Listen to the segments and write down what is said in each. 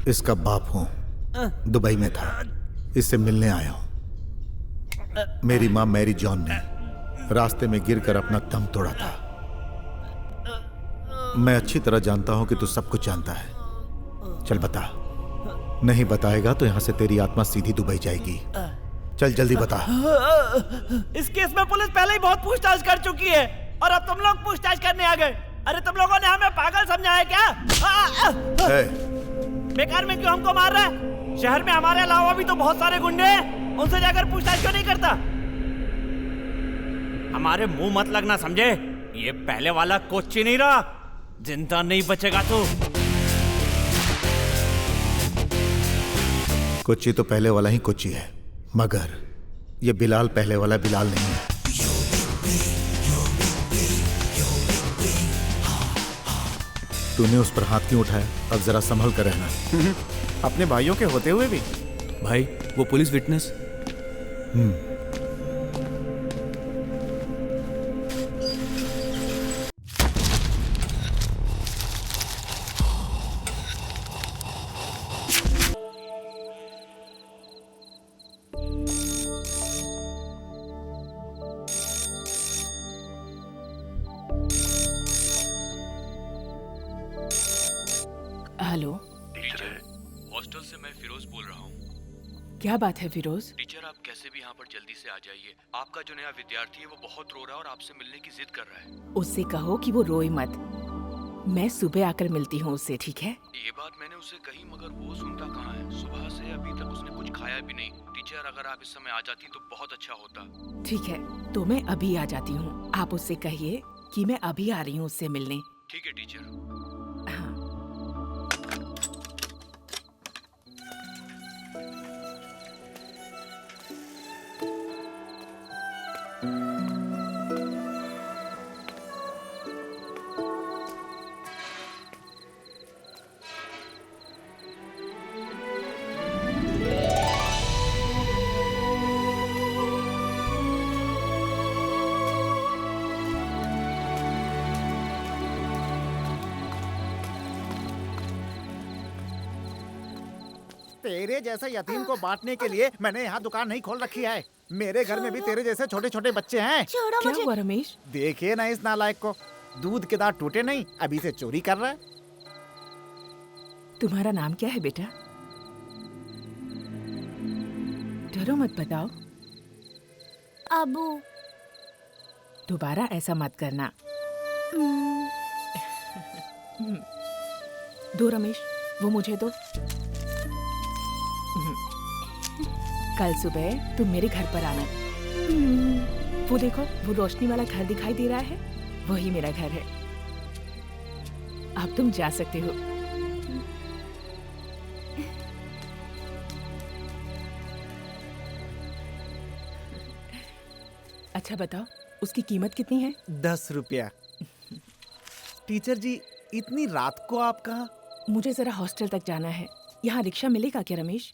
इसका बाप हूं, दुबई में था, इससे मिलने आया हूं। मेरी मां मैरी जॉन ने रास्ते में गिरकर अपना दम तोड़ा था। मैं अच्छी तरह जानता हूं कि तू सब कुछ जानता है। चल बता, नहीं बताएगा तो यहां से तेरी आत्मा सीधी दुबई जाएगी। चल जल्दी बता। इस केस में पुलिस पहले ही बहुत पूछताछ कर चुकी है और अब तुम लोग पूछताछ करने आ गए। अरे तुम लोगों ने हमें पागल समझा है क्या? बेकार में क्यों हमको मार रहा है? शहर में हमारे अलावा भी तो बहुत सारे गुंडे हैं, उनसे जाकर पूछताछ क्यों नहीं करता? हमारे मुंह मत लगना, समझे? ये पहले वाला कोच्ची नहीं रहा, जिंदा नहीं बचेगा तू। कोच्ची तो पहले वाला ही कोच्ची है, मगर ये बिलाल पहले वाला बिलाल नहीं है। तूने उस पर हाथ क्यों उठाया? अब जरा संभल कर रहना। अपने भाइयों के होते हुए भी। भाई वो police witness. Hello teacher, hostel से मैं फिरोज बोल रहा हूँ। क्या बात है फिरोज? टीचर, आप कैसे भी यहाँ पर जल्दी से आ जाइए। आपका जो नया विद्यार्थी है वो बहुत रो रहा है और आपसे मिलने की जिद कर रहा है। उससे कहो कि वो रोए मत, मैं सुबह आकर मिलती हूँ उससे, ठीक है? ये बात मैंने उससे कही मगर वो सुनता कहाँ है। सुबह से अभी तक उसने कुछ खाया भी नहीं। टीचर, अगर आप इस समय आ जाती तो बहुत अच्छा होता। ठीक है, तो मैं अभी आ जाती हूँ। आप उससे कहिए कि मैं अभी आ रही हूँ उससे मिलने। ठीक है टीचर। हाँ। तेरे जैसे यतीम को बांटने के लिए मैंने यहाँ दुकान नहीं खोल रखी है। मेरे घर में भी तेरे जैसे छोटे छोटे बच्चे हैं। क्या हुआ रमेश? देखिए ना इस नालायक को, दूध के दांत टूटे नहीं, अभी से चोरी कर रहा है। तुम्हारा नाम क्या है बेटा? डरो मत, बताओ। अबू। दोबारा ऐसा मत करना। दो रमेश, वो मुझे दो। कल सुबह तुम मेरे घर पर आना। वो देखो, वो रोशनी वाला घर दिखाई दे रहा है, वही मेरा घर है। अब तुम जा सकते हो। अच्छा बताओ, उसकी कीमत कितनी है? 10 रुपया। टीचर जी, इतनी रात को आप कहाँ? मुझे जरा हॉस्टल तक जाना है। यहाँ रिक्शा मिलेगा क्या रमेश?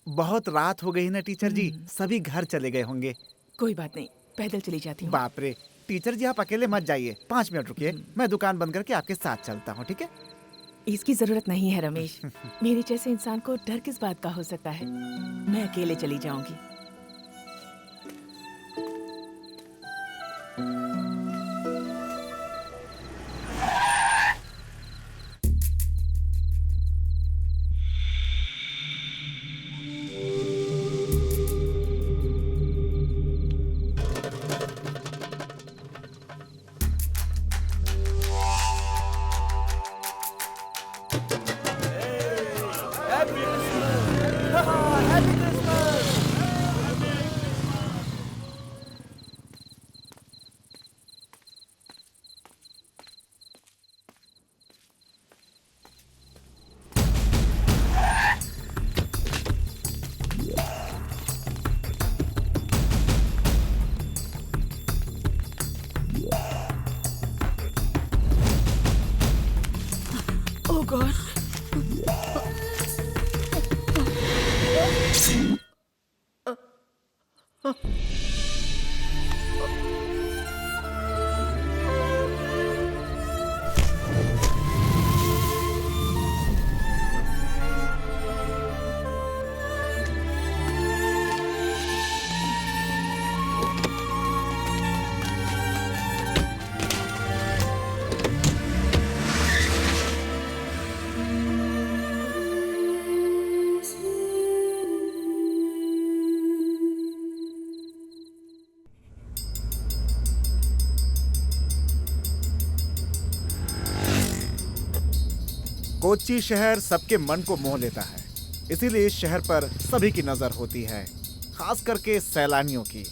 बहुत रात हो गई ना टीचर जी, सभी घर चले गए होंगे। कोई बात नहीं, पैदल चली जाती हूँ। बाप रे, टीचर जी आप अकेले मत जाइए, 5 मिनट रुकिए, मैं दुकान बंद करके आपके साथ चलता हूँ, ठीक है? इसकी जरूरत नहीं है रमेश। मेरे जैसे इंसान को डर किस बात का हो सकता है? मैं अकेले चली जाऊंगी। Oh God. कोच्चि शहर सबके मन को मोह लेता है, इसीलिए इस शहर पर सभी की नजर होती है, खास करके सैलानियों की।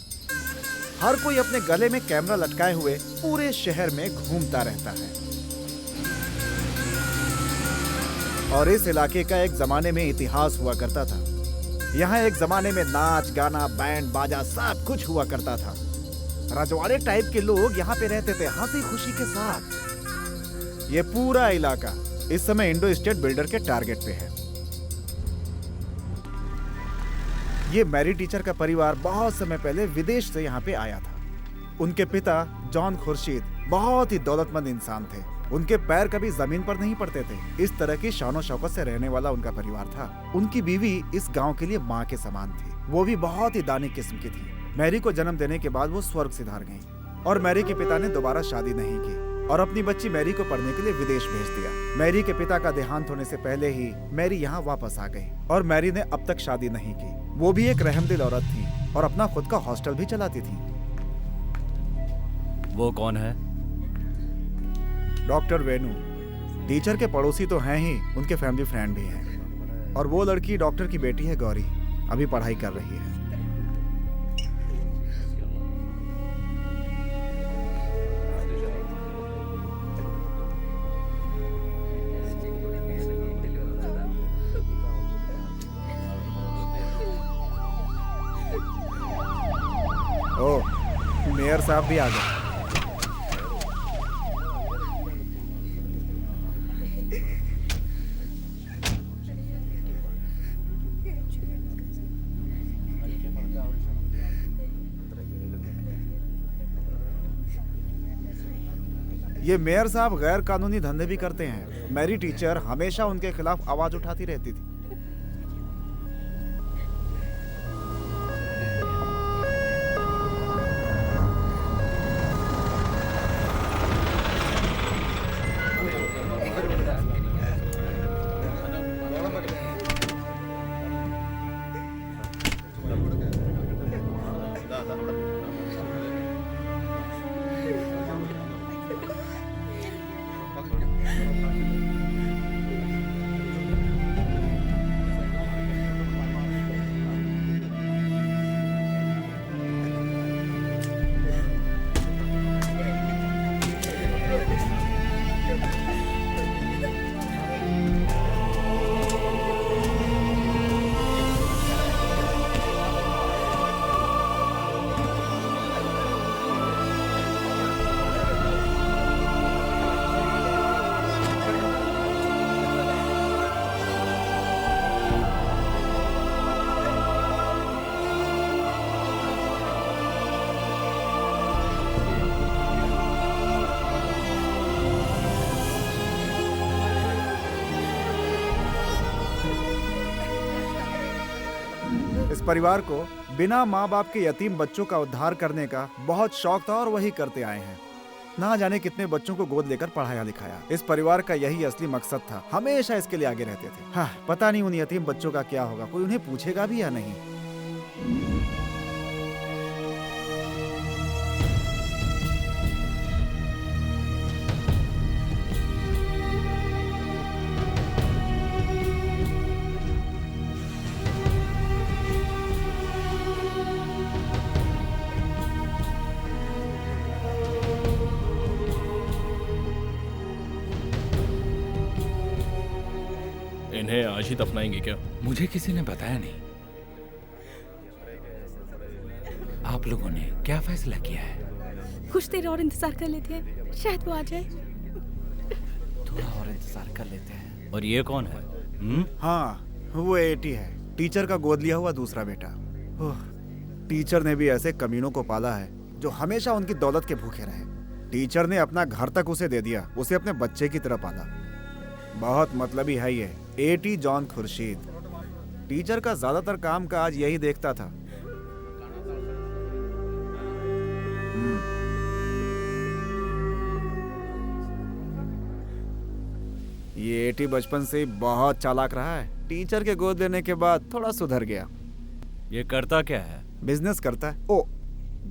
हर कोई अपने गले में कैमरा लटकाए हुए पूरे शहर में घूमता रहता है। और इस इलाके का एक जमाने में इतिहास हुआ करता था। यहाँ एक जमाने में नाच गाना, बैंड बाजा सब कुछ हुआ करता था। रजवाड़े टाइप के लोग यहाँ पे रहते थे हंसी खुशी के साथ। ये पूरा इलाका इस समय इंडो स्टेट बिल्डर के टारगेट पे है। ये मैरी टीचर का परिवार बहुत समय पहले विदेश से यहाँ पे आया था। उनके पिता जॉन खुर्शीद बहुत ही दौलतमंद इंसान थे। उनके पैर कभी जमीन पर नहीं पड़ते थे। इस तरह की शानो शौकत से रहने वाला उनका परिवार था। उनकी बीवी इस गांव के लिए माँ के समान थी। वो भी बहुत ही दानी किस्म की थी। मैरी को जन्म देने के बाद वो स्वर्ग सिधार गईं। और मैरी के पिता ने दोबारा शादी नहीं की और अपनी बच्ची मैरी को पढ़ने के लिए विदेश भेज दिया। मैरी के पिता का देहांत होने से पहले ही मैरी यहाँ वापस आ गई और मैरी ने अब तक शादी नहीं की। वो भी एक रहमदिल औरत थी और अपना खुद का हॉस्टल भी चलाती थी। वो कौन है? डॉक्टर वेणु टीचर के पड़ोसी तो हैं ही, उनके फैमिली फ्रेंड भी हैं। और वो लड़की डॉक्टर की बेटी है गौरी, अभी पढ़ाई कर रही है। ओह, मेयर साहब भी आ गए। ये मेयर साहब गैर कानूनी धंधे भी करते हैं। मैरी टीचर हमेशा उनके खिलाफ आवाज उठाती रहती थी। इस परिवार को बिना माँ बाप के यतीम बच्चों का उद्धार करने का बहुत शौक था और वही करते आए हैं। ना जाने कितने बच्चों को गोद लेकर पढ़ाया लिखाया। इस परिवार का यही असली मकसद था, हमेशा इसके लिए आगे रहते थे। हाँ, पता नहीं उन यतीम बच्चों का क्या होगा, कोई उन्हें पूछेगा भी या नहीं। इन्हें आज ही दफनाएंगे क्या? मुझे किसी ने बताया नहीं। आप लोगों ने क्या फैसला किया है? कुछ देर और इंतजार कर लेते हैं, शायद वो आ जाए। थोड़ा और इंतजार कर लेते हैं। और ये कौन है? हाँ, वो एटी है, टीचर का गोद लिया हुआ दूसरा बेटा। ओह, टीचर ने भी ऐसे कमीनों को पाला है जो हमेशा उनकी दौलत के भूखे रहे। टीचर ने अपना घर तक उसे दे दिया, उसे अपने बच्चे की तरह पाला। बहुत मतलबी है ये एटी जॉन खुर्शीद। टीचर का ज्यादातर काम काज यही देखता था। ये एटी बचपन से बहुत चालाक रहा है। टीचर के गोद लेने के बाद थोड़ा सुधर गया। ये करता क्या है? बिजनेस करता है। ओ,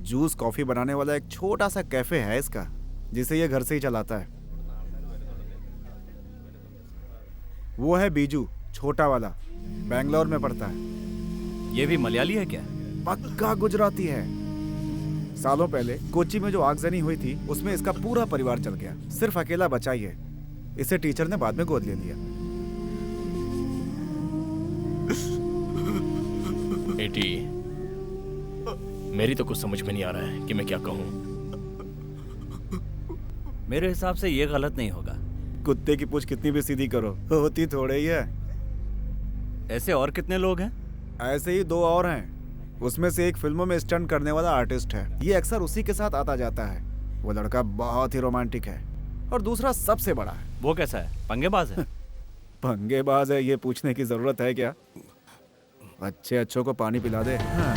जूस कॉफी बनाने वाला एक छोटा सा कैफे है इसका, जिसे ये घर से ही चलाता है। वो है बीजू, छोटा वाला, बेंगलोर में पढ़ता है। ये भी मलयाली है क्या? पक्का गुजराती है। सालों पहले कोच्चि में जो आगजनी हुई थी उसमें इसका पूरा परिवार जल गया, सिर्फ अकेला बचा ही है। इसे टीचर ने बाद में गोद ले लिया। बेटी, मेरी तो कुछ समझ में नहीं आ रहा है कि मैं क्या कहूँ। मेरे हिसाब से ये गलत नहीं होगा। कुत्ते की पूंछ कितनी भी सीधी करो, होती थोड़े ही है। ऐसे और कितने लोग हैं? ऐसे ही 2 और हैं। उसमें से एक फिल्मों में स्टंट करने वाला आर्टिस्ट है, ये अक्सर उसी के साथ आता जाता है। वो लड़का बहुत ही रोमांटिक है। और दूसरा सबसे बड़ा है। वो कैसा है? पंगेबाज है? पंगेबाज है ये पूछने की जरूरत है क्या? अच्छे अच्छों को पानी पिला दे। हाँ।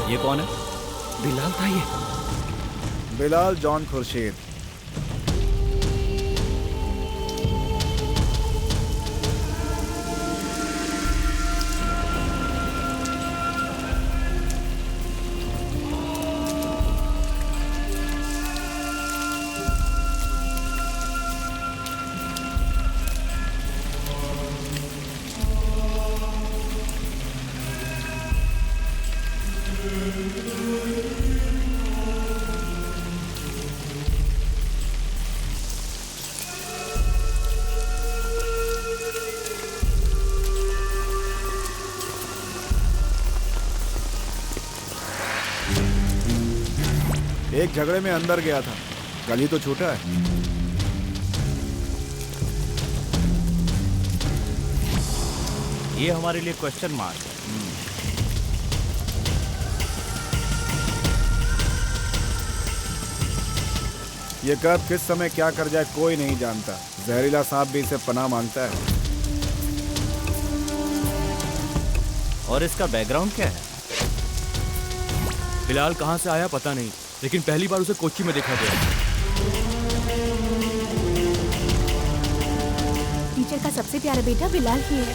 ये कौन है? बिलाल था ये। बिलाल जॉन खुर्शीद। एक झगड़े में अंदर गया था, कल ही तो छूटा है। ये हमारे लिए क्वेश्चन मार्क है। ये कब किस समय क्या कर जाए कोई नहीं जानता। जहरीला सांप भी इसे पनाह मांगता है। और इसका बैकग्राउंड क्या है? बिलाल कहाँ से आया पता नहीं, लेकिन पहली बार उसे कोच्चि में देखा गया। टीचर का सबसे प्यारा बेटा बिलाल ही है।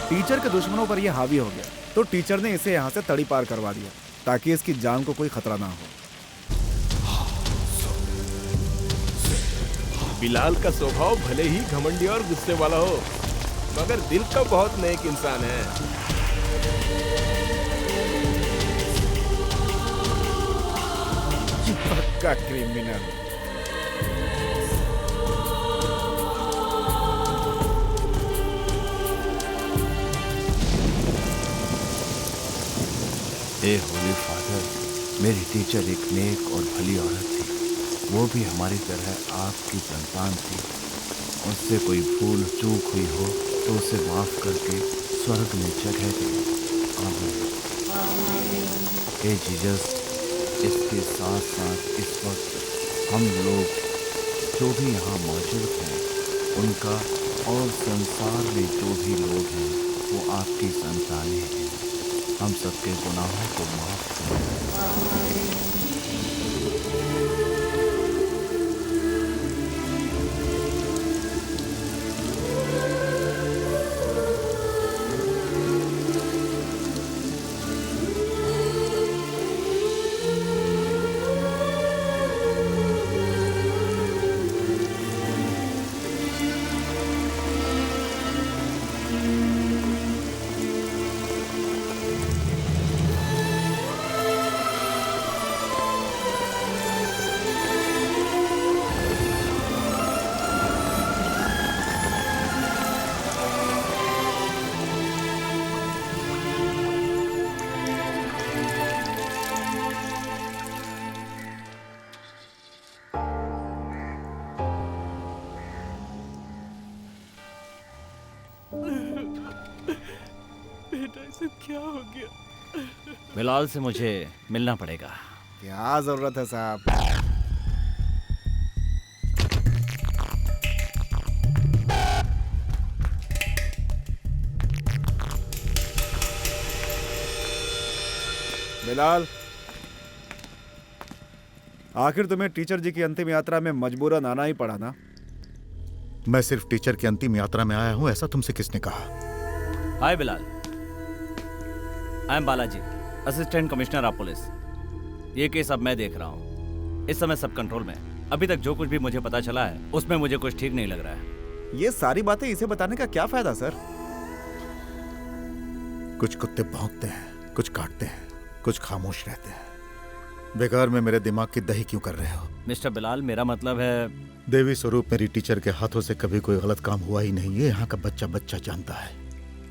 टीचर के दुश्मनों पर यह हावी हो गया, तो टीचर ने इसे यहाँ से तड़ी पार करवा दिया ताकि इसकी जान को कोई खतरा ना हो। बिलाल का स्वभाव भले ही घमंडी और गुस्से वाला हो, मगर दिल का बहुत नेक इंसान है। पक्का क्रिमिनल। ए होली फादर, मेरी टीचर एक नेक और भली औरत थी। वो भी हमारी तरह आपकी संतान थी। उससे कोई भूल चूक हुई हो तो उसे माफ करके स्वर्ग में जगह दे। आमीन। हे जीसस, इसके साथ साथ इस वक्त हम लोग जो भी यहाँ मौजूद हैं उनका और संसार में जो भी लोग हैं वो आपकी संतानें हैं। हम सबके गुनाहों को माफ करें। बेटा ये सब क्या हो गया? बिलाल से मुझे मिलना पड़ेगा। क्या जरूरत है साहब? बिलाल, आखिर तुम्हें टीचर जी की अंतिम यात्रा में मजबूरन आना ही पड़ा ना? मैं सिर्फ टीचर की अंतिम यात्रा में आया हूं, ऐसा तुमसे किसने कहा? Hi Bilal, I am Balaji, assistant commissioner of police. ये केस अब मैं देख रहा हूँ। इस समय सब कंट्रोल में। अभी तक जो कुछ भी मुझे पता चला है उसमें मुझे कुछ ठीक नहीं लग रहा है। ये सारी बातें इसे बताने का क्या फायदा सर? कुछ कुत्ते भौंकते हैं, कुछ काटते हैं, कुछ खामोश रहते हैं। बेकार में मेरे दिमाग की दही क्यों कर रहे हो? मिस्टर बिलाल, मेरा मतलब है देवी स्वरूप मेरी टीचर के हाथों से कभी कोई गलत काम हुआ ही नहीं। ये यहाँ का बच्चा बच्चा जानता है।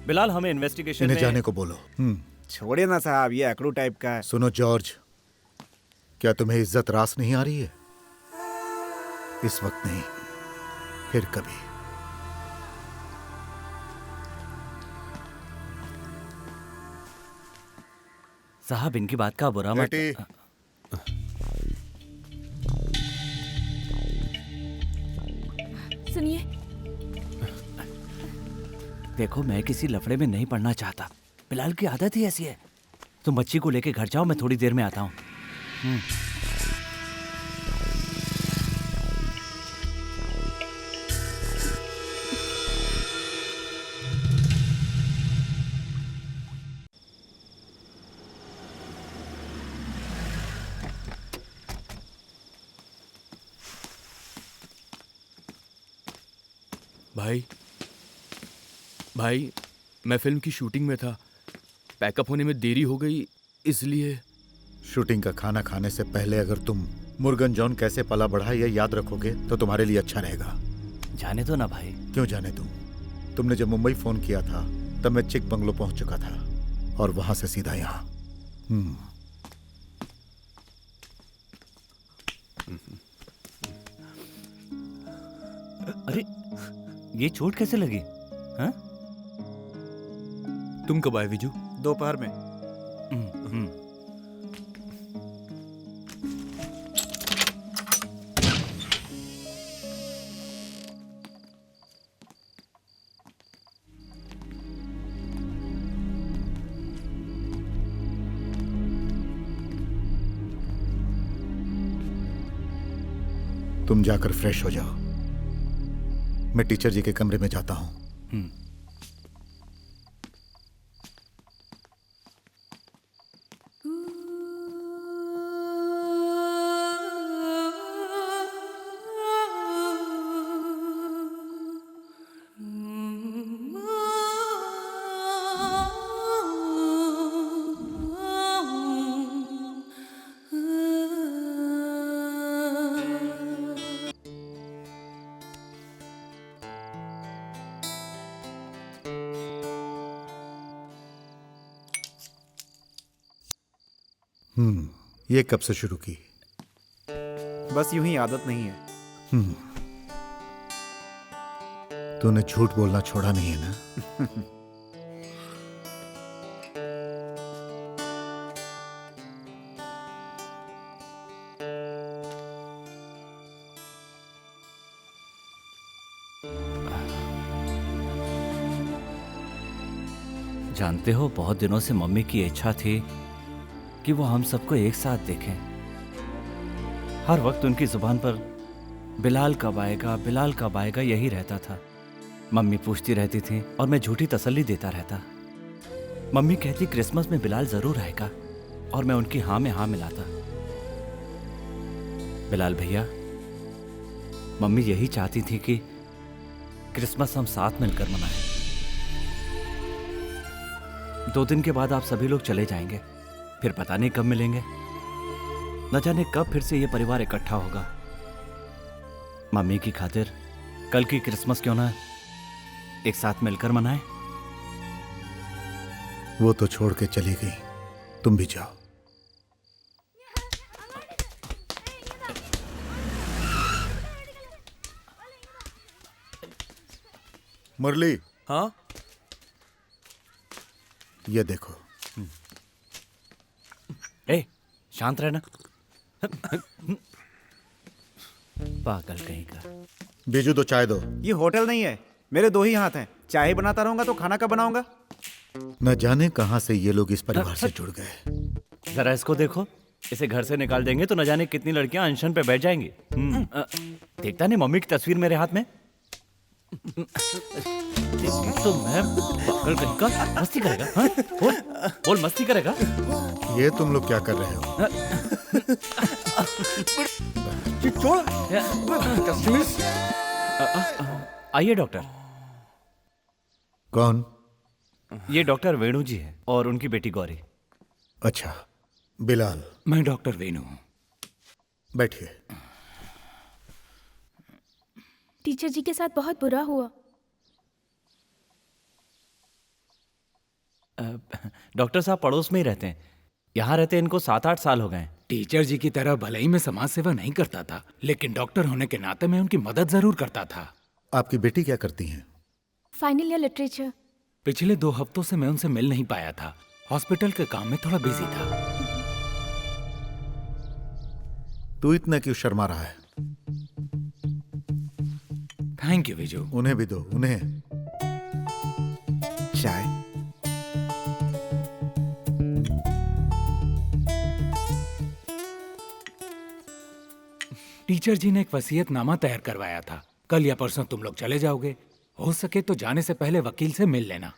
बिलाल, हमें इन्वेस्टिगेशन इन्हें में जाने को बोलो। छोड़िए ना साहब, ये अकड़ू टाइप का है। सुनो जॉर्ज, क्या तुम्हें इज्जत रास नहीं आ रही है? इस वक्त नहीं, फिर कभी। साहब, इनकी बात का बुरा मत। सुनिए, देखो, मैं किसी लफड़े में नहीं पड़ना चाहता। बिलाल की आदत ही ऐसी है। तुम बच्ची को लेके घर जाओ, मैं थोड़ी देर में आता हूँ। भाई, मैं फिल्म की शूटिंग में था। पैकअप होने में देरी हो गई, इसलिए। शूटिंग का खाना खाने से पहले अगर तुम मुर्गन जॉन कैसे पला बढ़ा ये याद रखोगे तो तुम्हारे लिए अच्छा रहेगा। जाने दो ना भाई। क्यों जाने दूं? तुमने जब मुंबई फोन किया था तब मैं चिक बंगलो पहुंच चुका था और वहां से सीधा यहाँ। अरे, ये चोट कैसे लगी? हाँ? तुम कब आए विजू? दोपहर में। तुम जाकर फ्रेश हो जाओ, मैं टीचर जी के कमरे में जाता हूं। ये कब से शुरू की? बस यूं ही आदत नहीं है। तूने झूठ बोलना छोड़ा नहीं है ना? जानते हो, बहुत दिनों से मम्मी की इच्छा थी कि वो हम सबको एक साथ देखें। हर वक्त उनकी जुबान पर बिलाल कब आएगा यही रहता था। मम्मी पूछती रहती थी और मैं झूठी तसल्ली देता रहता। मम्मी कहती क्रिसमस में बिलाल जरूर आएगा और मैं उनकी हाँ में हाँ मिलाता। बिलाल भैया, मम्मी यही चाहती थी कि क्रिसमस हम साथ मिलकर मनाएं। 2 दिन के बाद आप सभी लोग चले जाएंगे, फिर पता नहीं कब मिलेंगे, न जाने कब फिर से ये परिवार इकट्ठा होगा। मम्मी की खातिर कल की क्रिसमस क्यों ना एक साथ मिलकर मनाएं? वो तो छोड़ के चली गई, तुम भी जाओ। मुरली, हाँ? ये देखो। ए, शांत रहना। पागल कहीं का। बीजू, तो चाय दो। ये होटल नहीं है, मेरे 2 ही हाथ हैं। चाय बनाता रहूंगा तो खाना कब बनाऊंगा? न जाने कहां से ये लोग इस परिवार से जुड़ गए। जरा इसको देखो, इसे घर से निकाल देंगे तो न जाने कितनी लड़कियां अनशन पे बैठ जाएंगी। देखता नहीं मम्मी की तस्वीर मेरे हाथ में? तो मैं पागल कहीं का। मस्ती करेगा? हाँ? बोल मस्ती करेगा? ये तुम लोग क्या कर रहे हो? आइए डॉक्टर। कौन? ये डॉक्टर वेणु जी है और उनकी बेटी गौरी। अच्छा, बिलाल। मैं डॉक्टर वेणु हूँ। बैठिए। टीचर जी के साथ बहुत बुरा हुआ। डॉक्टर साहब पड़ोस में ही रहते हैं। यहाँ रहते इनको 7-8 साल हो गए। टीचर जी की तरह भले ही मैं समाज सेवा नहीं करता था, लेकिन डॉक्टर होने के नाते मैं उनकी मदद जरूर करता था। आपकी बेटी क्या करती हैं? Final year literature. पिछले 2 हफ्तों से मैं उनसे मिल नहीं पाया था। हॉस्पिटल के काम में थोड़ा बिजी था। तू इतना क्यों शर्मा रहा है? Thank you Viju. उन्हें भी दो, उन्हें चाय। टीचर जी ने एक वसीयतनामा तैयार करवाया था। कल या परसों तुम लोग चले जाओगे। हो सके तो जाने से पहले वकील से मिल लेना।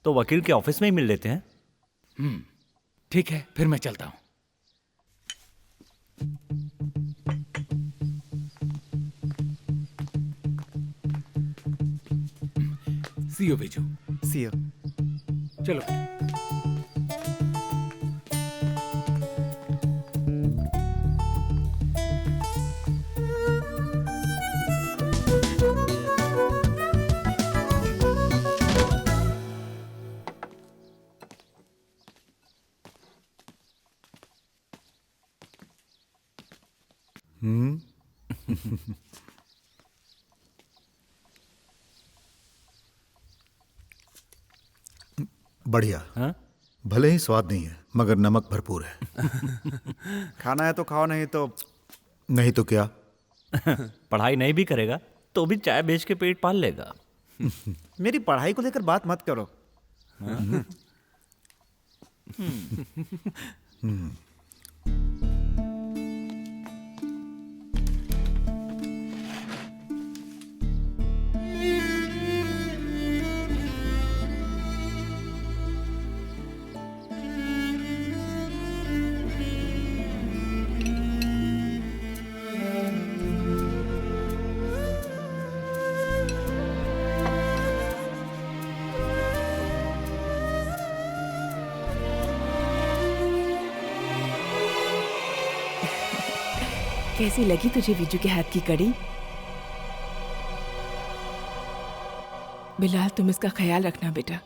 तो वकील के ऑफिस में ही मिल लेते हैं। ठीक है, फिर मैं चलता हूँ। See you, Viju. See you। चलो। बढ़िया। हाँ? भले ही स्वाद नहीं है, मगर नमक भरपूर है। खाना है तो खाओ, नहीं तो नहीं तो क्या? पढ़ाई नहीं भी करेगा तो भी चाय बेच के पेट पाल लेगा। मेरी पढ़ाई को लेकर बात मत करो। कैसी लगी तुझे विजू के हाथ की कड़ी? बिलाल, तुम इसका ख्याल रखना बेटा।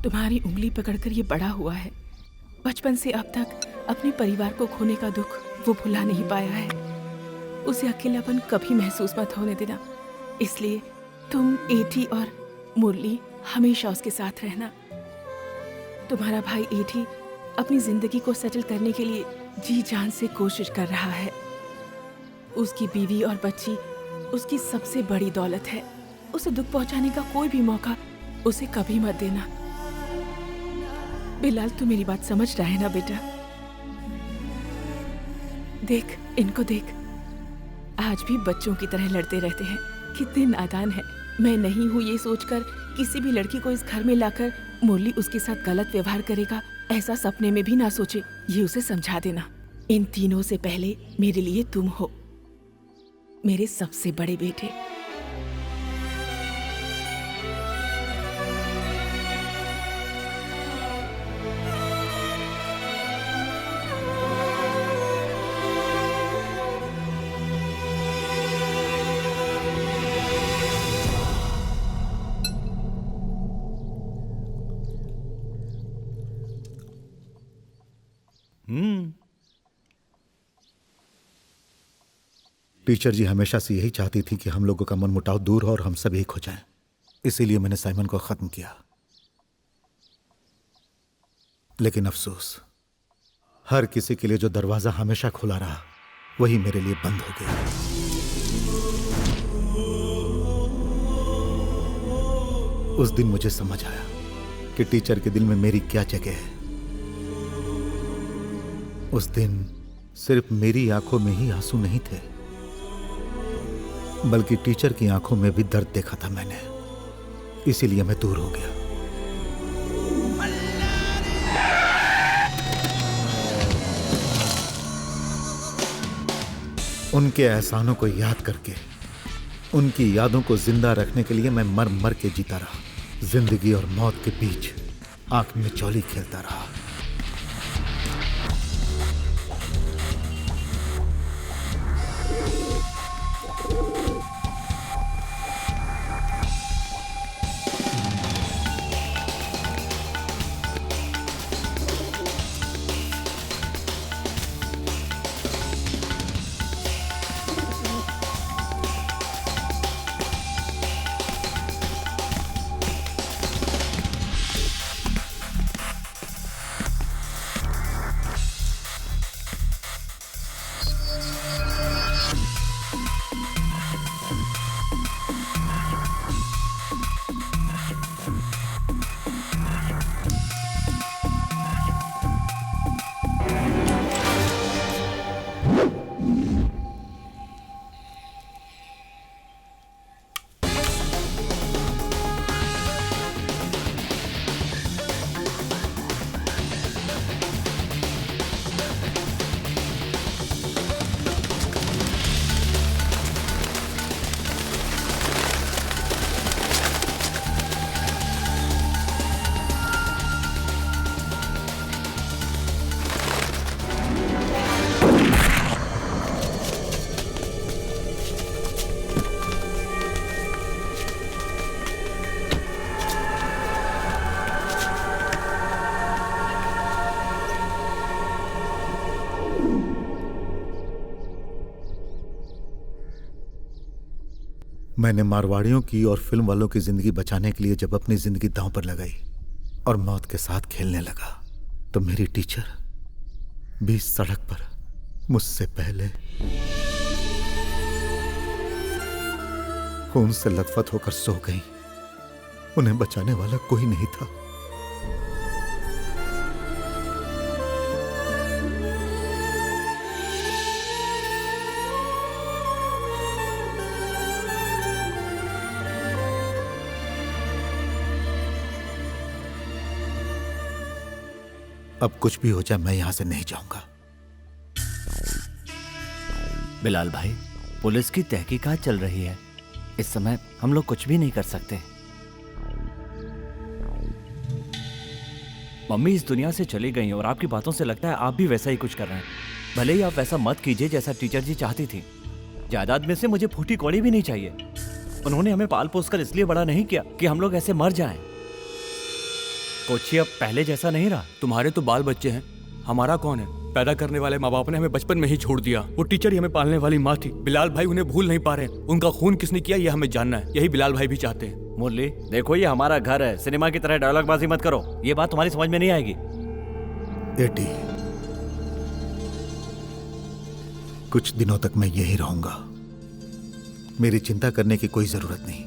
तुम्हारी उंगली पकड़कर ये बड़ा हुआ है। बचपन से अब तक अपने परिवार को खोने का दुख वो भुला नहीं पाया है। उसे अकेलापन कभी महसूस मत होने देना। इसलिए तुम, एठी और मुरली हमेशा उसके साथ रहना। तुम्हारा भाई एठी अपनी जिंदगी को सेटल करने के लिए जी जान से कोशिश कर रहा है। उसकी बीवी और बच्ची उसकी सबसे बड़ी दौलत है। उसे दुख पहुंचाने का कोई भी मौका उसे कभी मत देना। बिलाल, तू मेरी बात समझ रहा है ना बेटा? देख, इनको देख, आज भी बच्चों की तरह लड़ते रहते हैं। कितने नादान है। मैं नहीं हूँ ये सोचकर किसी भी लड़की को इस घर में लाकर मुरली उसके साथ गलत व्यवहार करेगा, ऐसा सपने में भी ना सोचे। ये उसे समझा देना। इन तीनों से पहले मेरे लिए तुम हो, मेरे सबसे बड़े बेटे। टीचर जी हमेशा से यही चाहती थी कि हम लोगों का मनमुटाव दूर हो और हम सब एक हो जाएं। इसीलिए मैंने साइमन को खत्म किया। लेकिन अफसोस, हर किसी के लिए जो दरवाजा हमेशा खुला रहा वही मेरे लिए बंद हो गया। उस दिन मुझे समझ आया कि टीचर के दिल में मेरी क्या जगह है। उस दिन सिर्फ मेरी आंखों में ही आंसू नहीं थे, बल्कि टीचर की आंखों में भी दर्द देखा था मैंने। इसीलिए मैं दूर हो गया। उनके एहसानों को याद करके, उनकी यादों को जिंदा रखने के लिए मैं मर मर के जीता रहा। जिंदगी और मौत के बीच आंख में चौली खेलता रहा। मैंने मारवाड़ियों की और फिल्म वालों की जिंदगी बचाने के लिए जब अपनी जिंदगी दांव पर लगाई और मौत के साथ खेलने लगा, तो मेरी टीचर भी सड़क पर मुझसे पहले खून से लथपथ होकर सो गई। उन्हें बचाने वाला कोई नहीं था। अब कुछ भी हो जाए, मैं यहां से नहीं जाऊंगा। बिलाल भाई, पुलिस की तहकीकात चल रही है। इस समय हम लोग कुछ भी नहीं कर सकते। मम्मी इस दुनिया से चली गई और आपकी बातों से लगता है आप भी वैसा ही कुछ कर रहे हैं। भले ही आप वैसा मत कीजिए जैसा टीचर जी चाहती थी। जायदाद में से मुझे फूटी कौड़ी भी नहीं चाहिए। उन्होंने हमें पाल पोस कर इसलिए बड़ा नहीं किया कि हम लोग ऐसे मर जाएं। कोची अब पहले जैसा नहीं रहा। तुम्हारे तो बाल बच्चे हैं, हमारा कौन है? पैदा करने वाले माँ बाप ने हमें बचपन में ही छोड़ दिया। वो टीचर ही हमें पालने वाली माँ थी। बिलाल भाई उन्हें भूल नहीं पा रहे। उनका खून किसने किया ये हमें जानना है। यही बिलाल भाई भी चाहते हैं। मुरली देखो, ये हमारा घर है, सिनेमा की तरह डायलॉगबाजी मत करो। ये बात तुम्हारी समझ में नहीं आएगी। एटी, कुछ दिनों तक मैं यही रहूंगा। मेरी चिंता करने की कोई जरूरत नहीं।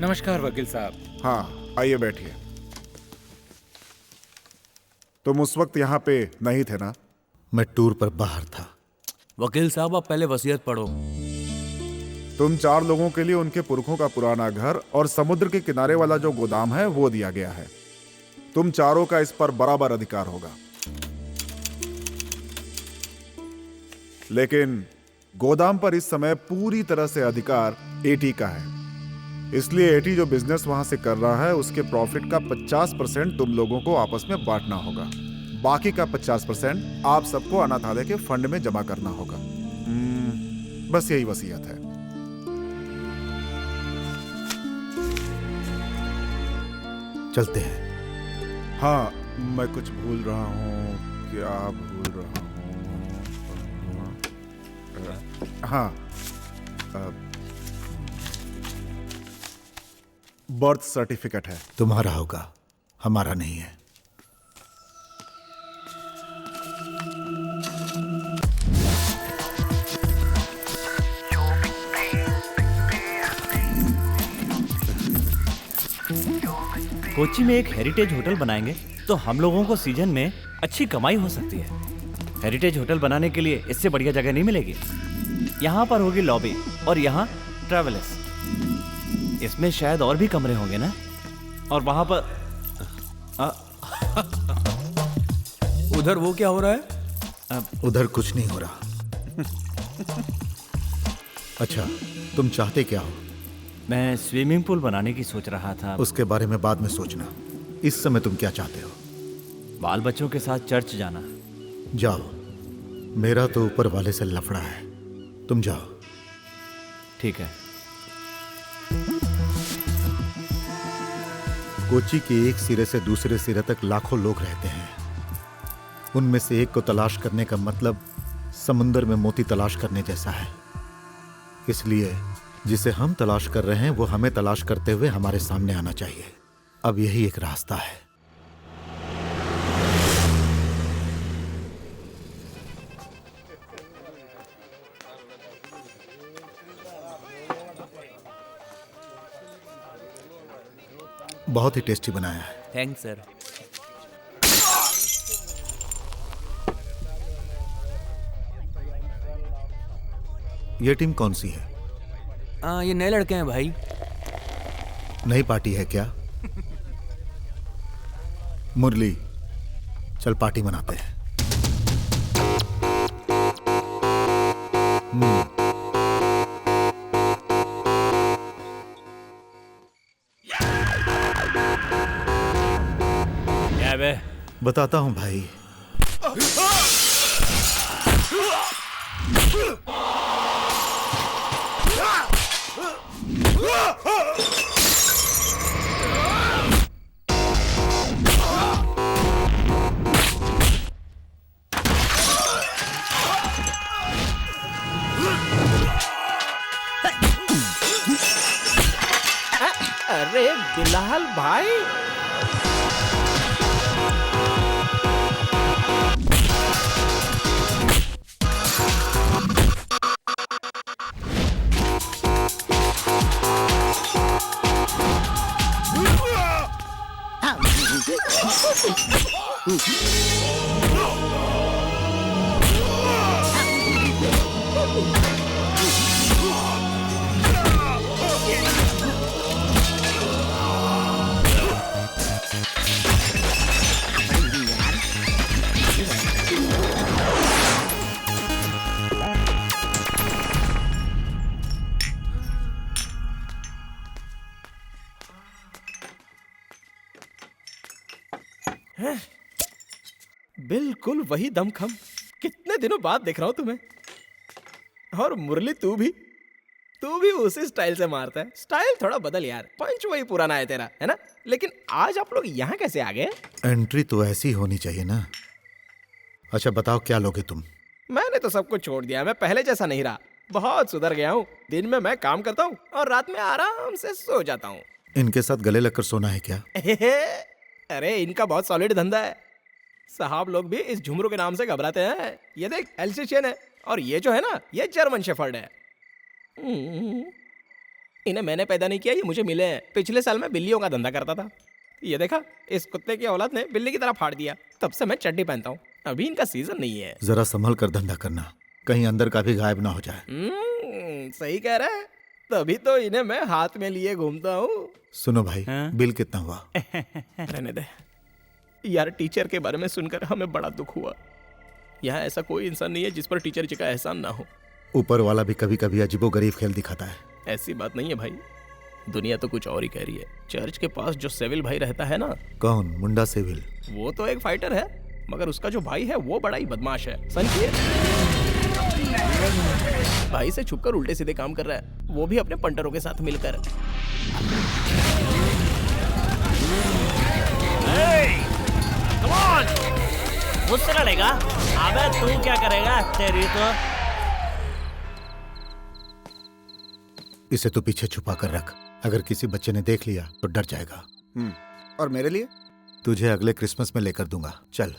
नमस्कार वकील साहब। हाँ, आइए बैठिए। तुम उस वक्त यहाँ पे नहीं थे ना? मैं टूर पर बाहर था। वकील साहब आप पहले वसीयत पढ़ो। तुम 4 लोगों के लिए उनके पुरखों का पुराना घर और समुद्र के किनारे वाला जो गोदाम है वो दिया गया है। तुम चारों का इस पर बराबर अधिकार होगा। लेकिन गोदाम पर इस समय पूरी तरह से अधिकार एटी का है। इसलिए एटी जो बिजनेस वहां से कर रहा है उसके प्रॉफिट का 50% तुम लोगों को आपस में बांटना होगा। बाकी का 50% आप सबको अनाथालय के फंड में जमा करना होगा। बस यही वसीयत है। चलते हैं। हाँ, मैं कुछ भूल रहा हूँ। क्या भूल रहा हूँ? हाँ, बर्थ सर्टिफिकेट है। तुम्हारा होगा, हमारा नहीं है। कोची में एक हेरिटेज होटल बनाएंगे तो हम लोगों को सीजन में अच्छी कमाई हो सकती है। हेरिटेज होटल बनाने के लिए इससे बढ़िया जगह नहीं मिलेगी। यहाँ पर होगी लॉबी और यहाँ ट्रैवलर्स। इसमें शायद और भी कमरे होंगे ना? और वहां पर उधर वो क्या हो रहा है? उधर कुछ नहीं हो रहा। अच्छा, तुम चाहते क्या हो? मैं स्विमिंग पूल बनाने की सोच रहा था। उसके बारे में बाद में सोचना। इस समय तुम क्या चाहते हो? बाल बच्चों के साथ चर्च जाना। जाओ, मेरा तो ऊपर वाले से लफड़ा है। तुम जाओ। ठीक है। कोची के एक सिरे से दूसरे सिरे तक लाखों लोग रहते हैं। उनमें से एक को तलाश करने का मतलब समुंदर में मोती तलाश करने जैसा है। इसलिए जिसे हम तलाश कर रहे हैं वो हमें तलाश करते हुए हमारे सामने आना चाहिए। अब यही एक रास्ता है। बहुत ही टेस्टी बनाया है। Thanks sir. ये टीम कौन सी है? ये नए लड़के हैं भाई। नई पार्टी है क्या? मुरली, चल पार्टी मनाते हैं। क्या बे? बताता हूं भाई। अरे बिलाल भाई, बिल्कुल वही दमखम। कितने दिनों बाद देख रहा हूँ तुम्हें। और मुरली तू भी उसी स्टाइल से मारता है। स्टाइल थोड़ा बदल यार, पंच वही पुराना है तेरा, है ना? लेकिन आज आप लोग यहाँ कैसे आ गए? एंट्री तो ऐसी होनी चाहिए ना। अच्छा बताओ क्या लोगे तुम? मैंने तो सब कुछ छोड़ दिया, मैं पहले जैसा नहीं रहा, बहुत सुधर गया हूँ। दिन में मैं काम करता हूँ और रात में आराम से सो जाता हूँ। इनके साथ गले लगकर सोना है क्या? अरे इनका बहुत सॉलिड धंधा है। साहब लोग भी इस झुमरू के नाम से घबराते हैं। ये देख एल्सेशियन है और ये जो है ना, ये जर्मन शेफर्ड है। इन्हें मैंने पैदा नहीं किया, ये मुझे मिले हैं। पिछले साल मैं बिल्लियों का धंधा करता था। ये देखा, इस कुत्ते की औलाद ने बिल्ली की तरह फाड़ दिया। तब से मैं चड्डी पहनता हूँ। अभी इनका सीजन नहीं है। जरा संभल कर धंधा करना, कहीं अंदर का भी गायब ना हो जाए। सही कह रहा है, तभी तो इन्हें मैं हाथ में लिए घूमता हूँ। सुनो भाई, बिल कितना हुआ? रहने दे यार, टीचर के बारे में सुनकर हमें बड़ा दुख हुआ। यहाँ ऐसा कोई इंसान नहीं है जिस पर टीचर जी का एहसान ना हो। ऊपर वाला भी कभी कभी अजीबोगरीब खेल दिखाता है। ऐसी बात नहीं है भाई, दुनिया तो कुछ और ही कह रही है। चर्च के पास जो सेविल भाई रहता है ना। कौन? मुंडा सेविल? वो तो एक फाइटर है, मगर उसका जो भाई है वो बड़ा ही बदमाश है। समझिए, भाई से छुपकर उल्टे सीधे काम कर रहा है, वो भी अपने पंटरों के साथ मिलकर। मुझसे लड़ेगा? अबे तू क्या करेगा? तेरी तो इसे तो पीछे छुपा कर रख, अगर किसी बच्चे ने देख लिया तो डर जाएगा। और मेरे लिए? तुझे अगले क्रिसमस में लेकर दूंगा। चल।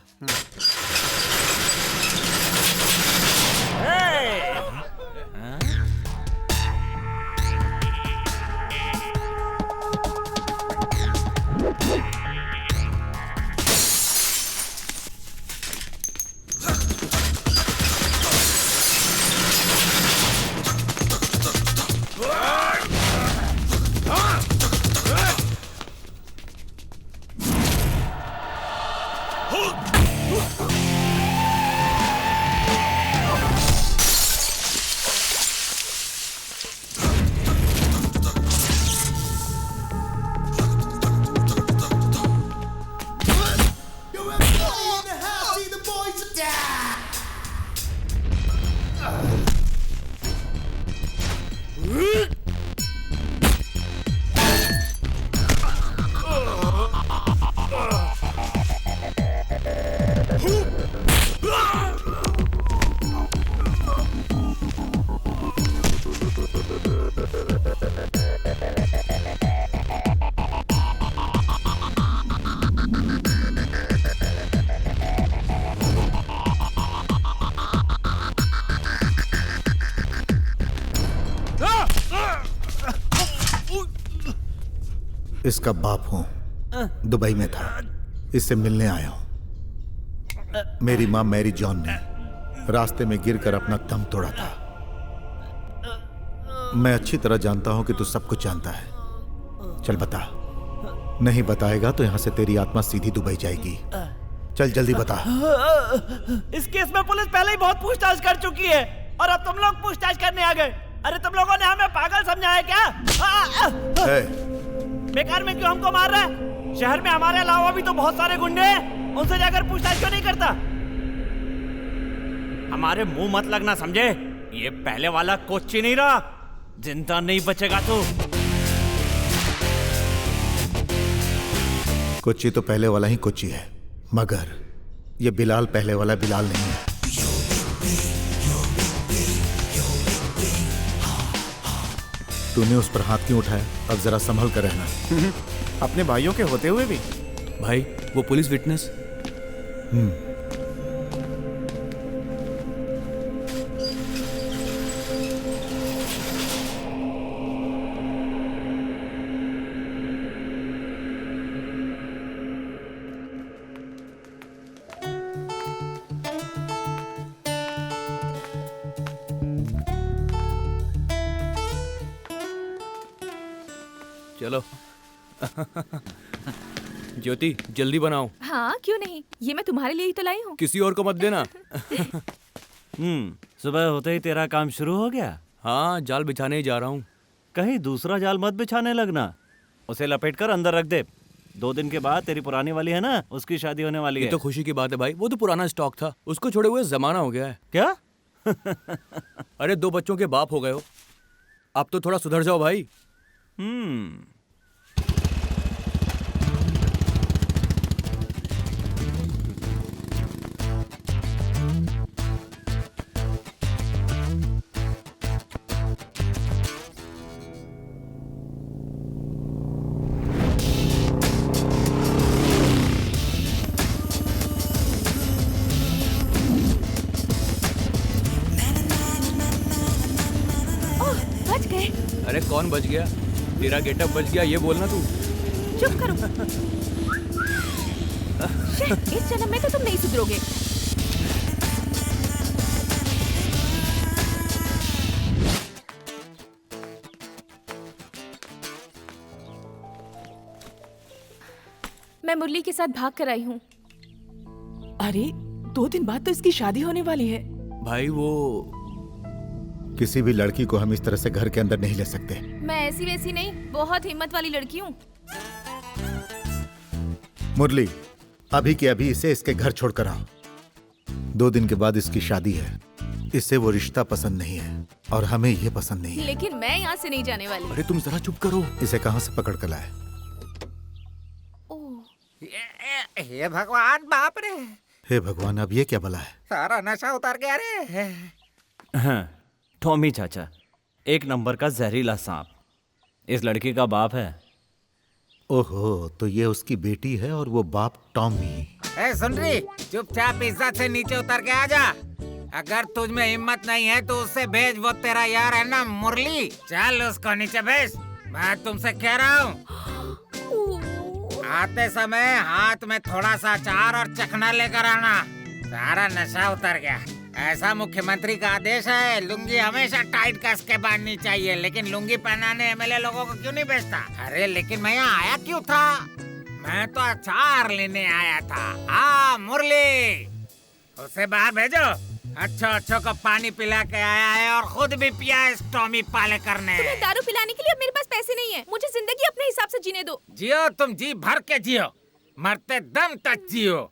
इसका बाप हूं, दुबई में था, इससे मिलने आया हूं। मेरी मां मैरी जॉन ने रास्ते में गिरकर अपना दम तोड़ा था। मैं अच्छी तरह जानता हूं कि तू सब कुछ जानता है। चल बता, नहीं बताएगा तो यहां से तेरी आत्मा सीधी दुबई जाएगी। चल जल्दी बता। इस केस में पुलिस पहले ही बहुत पूछताछ कर चुकी है और अब तुम लोग पूछताछ करने आ गए। अरे तुम लोगों ने हमें पागल समझा है क्या? बेकार में क्यों हमको मार रहा है? शहर में हमारे अलावा भी तो बहुत सारे गुंडे हैं, उनसे जाकर पूछताछ क्यों नहीं करता? हमारे मुंह मत लगना, समझे? ये पहले वाला कोच्ची नहीं रहा, जिंदा नहीं बचेगा तू। कोच्ची तो पहले वाला ही कोच्ची है, मगर ये बिलाल पहले वाला बिलाल नहीं है। तूने उस पर हाथ क्यों उठाया? अब जरा संभल कर रहना। अपने भाइयों के होते हुए भी? भाई वो पुलिस विटनेस। चलो ज्योति जल्दी बनाओ। हाँ क्यों नहीं, ये मैं तुम्हारे लिए ही तो लाई हूँ। किसी और को मत देना। सुबह होते ही तेरा काम शुरू हो गया? हाँ, जाल बिछाने ही जा रहा हूँ। कहीं दूसरा जाल मत बिछाने लगना, उसे लपेट कर अंदर रख दे। 2 दिन के बाद तेरी पुरानी वाली है ना, उसकी शादी होने वाली ये है। तो खुशी की बात है भाई, वो तो पुराना स्टॉक था, उसको छोड़े हुए जमाना हो गया है। क्या? अरे 2 बच्चों के बाप हो गए हो, अब तो थोड़ा सुधर जाओ भाई। ओह, बच गए। अरे कौन बच गया? तेरा गेटअप बच गया, ये बोलना तू। चुप करो। शिट, इस जन्म में तो तुम नहीं सुधरोगे। मैं मुरली के साथ भाग कर आई हूँ। अरे 2 दिन बाद तो इसकी शादी होने वाली है। भाई वो किसी भी लड़की को हम इस तरह से घर के अंदर नहीं ले सकते। मैं ऐसी वैसी नहीं, बहुत हिम्मत वाली लड़की हूँ। मुरली, अभी के अभी इसे इसके घर छोड़कर आओ। 2 दिन के बाद इसकी शादी है। इसे वो रिश्ता पसंद नहीं है और हमें ये पसंद नहीं है। लेकिन मैं यहाँ से नहीं जाने वाली। अरे तुम जरा चुप करो। इसे कहाँ से पकड़ कर लाए? हे भगवान, बाप रे, हे भगवान, अब ये क्या भला है? सारा नशा उतर गया रे। हाँ, टॉमी चाचा, 1 नंबर का जहरीला सांप इस लड़की का बाप है। ओहो, तो ये उसकी बेटी है और वो बाप टॉमी। ए सुन रही, चुपचाप इज्जत से नीचे उतर के आ जा। अगर तुझ में हिम्मत नहीं है तो उससे भेज, वो तेरा यार है ना मुरली, चल उसको नीचे भेज। मैं तुमसे कह रहा हूँ, आते समय हाथ में थोड़ा सा अचार और चखना लेकर आना। सारा नशा उतर गया। ऐसा मुख्यमंत्री का आदेश है, लुंगी हमेशा टाइट कस के बांधनी चाहिए, लेकिन लुंगी पहनाने एमएलए लोगों को क्यों नहीं भेजता? अरे लेकिन मैं यहाँ आया क्यों था? मैं तो अचार लेने आया था। मुरली, उसे बाहर भेजो। अच्छो को पानी पिला के आया है और खुद भी पिया है इस टॉमी पालेकर ने। तुम्हें दारू पिलाने के लिए अब मेरे पास पैसे नहीं है। मुझे जिंदगी अपने हिसाब से जीने दो। जियो, तुम जी भर के जियो, मरते दम तक जियो।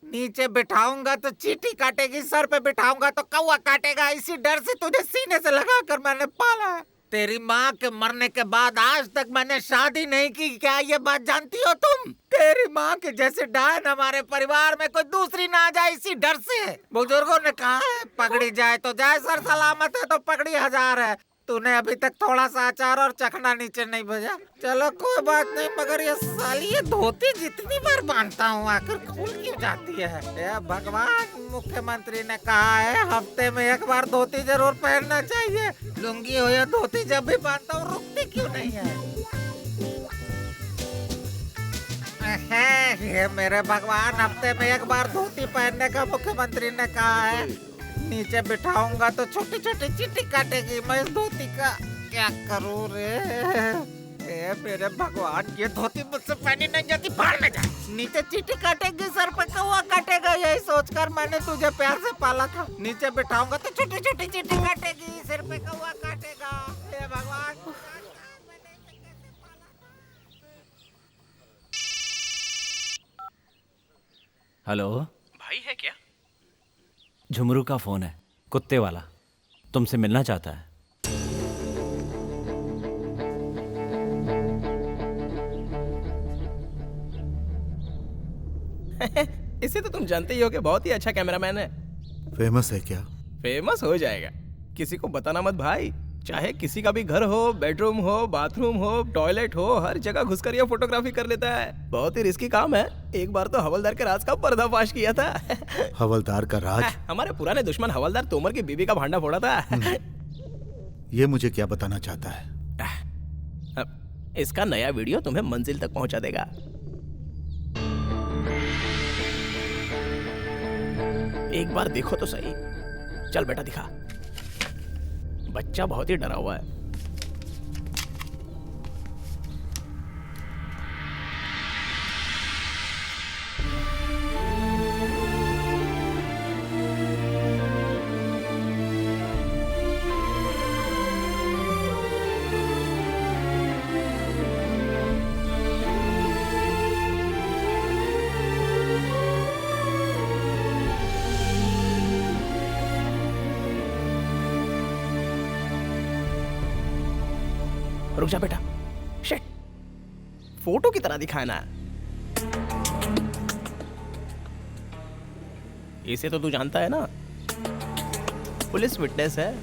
नीचे बिठाऊंगा तो चींटी काटेगी, सर पे बिठाऊंगा तो कौवा काटेगा। इसी डर से तुझे सीने से लगाकर मैंने पाला है। तेरी माँ के मरने के बाद आज तक मैंने शादी नहीं की, क्या ये बात जानती हो तुम? तेरी माँ के जैसे डायन हमारे परिवार में कोई दूसरी ना आ जाए, इसी डर से। बुजुर्गों ने कहा है, पकड़ी जाए तो जाए, सर सलामत है तो पकड़ी 1000 है। तूने अभी तक थोड़ा सा अचार और चखना नीचे नहीं भेजा। चलो कोई बात नहीं, मगर ये साली ये धोती जितनी बार बांधता हूँ आखिर खुल क्यों जाती है? ये भगवान, मुख्यमंत्री ने कहा है हफ्ते में 1 बार धोती जरूर पहनना चाहिए। लुंगी हो या धोती जब भी बांधता हूँ रुकती क्यों नहीं है? ये मेरे भगवान, हफ्ते में 1 बार धोती पहनने का मुख्यमंत्री ने कहा है। नीचे बिठाऊंगा तो छोटी छोटी चींटी काटेगी। मैं इस धोती का क्या करूँ रे? ए मेरे भगवान, ये धोती मुझसे पहनी नहीं जाती, बाहर में जा। नीचे चींटी काटेगी, सर पे कौवा काटेगा, यही सोचकर मैंने तुझे प्यार से पाला था। नीचे बिठाऊंगा तो छोटी छोटी चींटी काटेगी, सिर पे कौवा काटेगा। हे भगवान। हेलो भाई है क्या? झुमरू का फोन है, कुत्ते वाला, तुमसे मिलना चाहता है। इसे तो तुम जानते ही हो कि बहुत ही अच्छा कैमरामैन है। फेमस है क्या? फेमस हो जाएगा, किसी को बताना मत भाई। चाहे किसी का भी घर हो, बेडरूम हो, बाथरूम हो, टॉयलेट हो, हर जगह घुसकर यह फोटोग्राफी कर लेता है। बहुत ही रिस्की काम है। एक बार तो हवलदार के राज का पर्दाफाश किया था। हवलदार का राज? हमारे पुराने दुश्मन हवलदार तोमर की बीवी का भांडा फोड़ा था। ये मुझे क्या बताना चाहता है? इसका नया वीडियो तुम्हें मंजिल तक पहुंचा देगा। एक बार देखो तो सही। चल बेटा दिखा। बच्चा बहुत ही डरा हुआ है। रुक जा बेटा। शिट, फोटो की तरह दिखाना। इसे तो तू जानता है ना, पुलिस विटनेस है।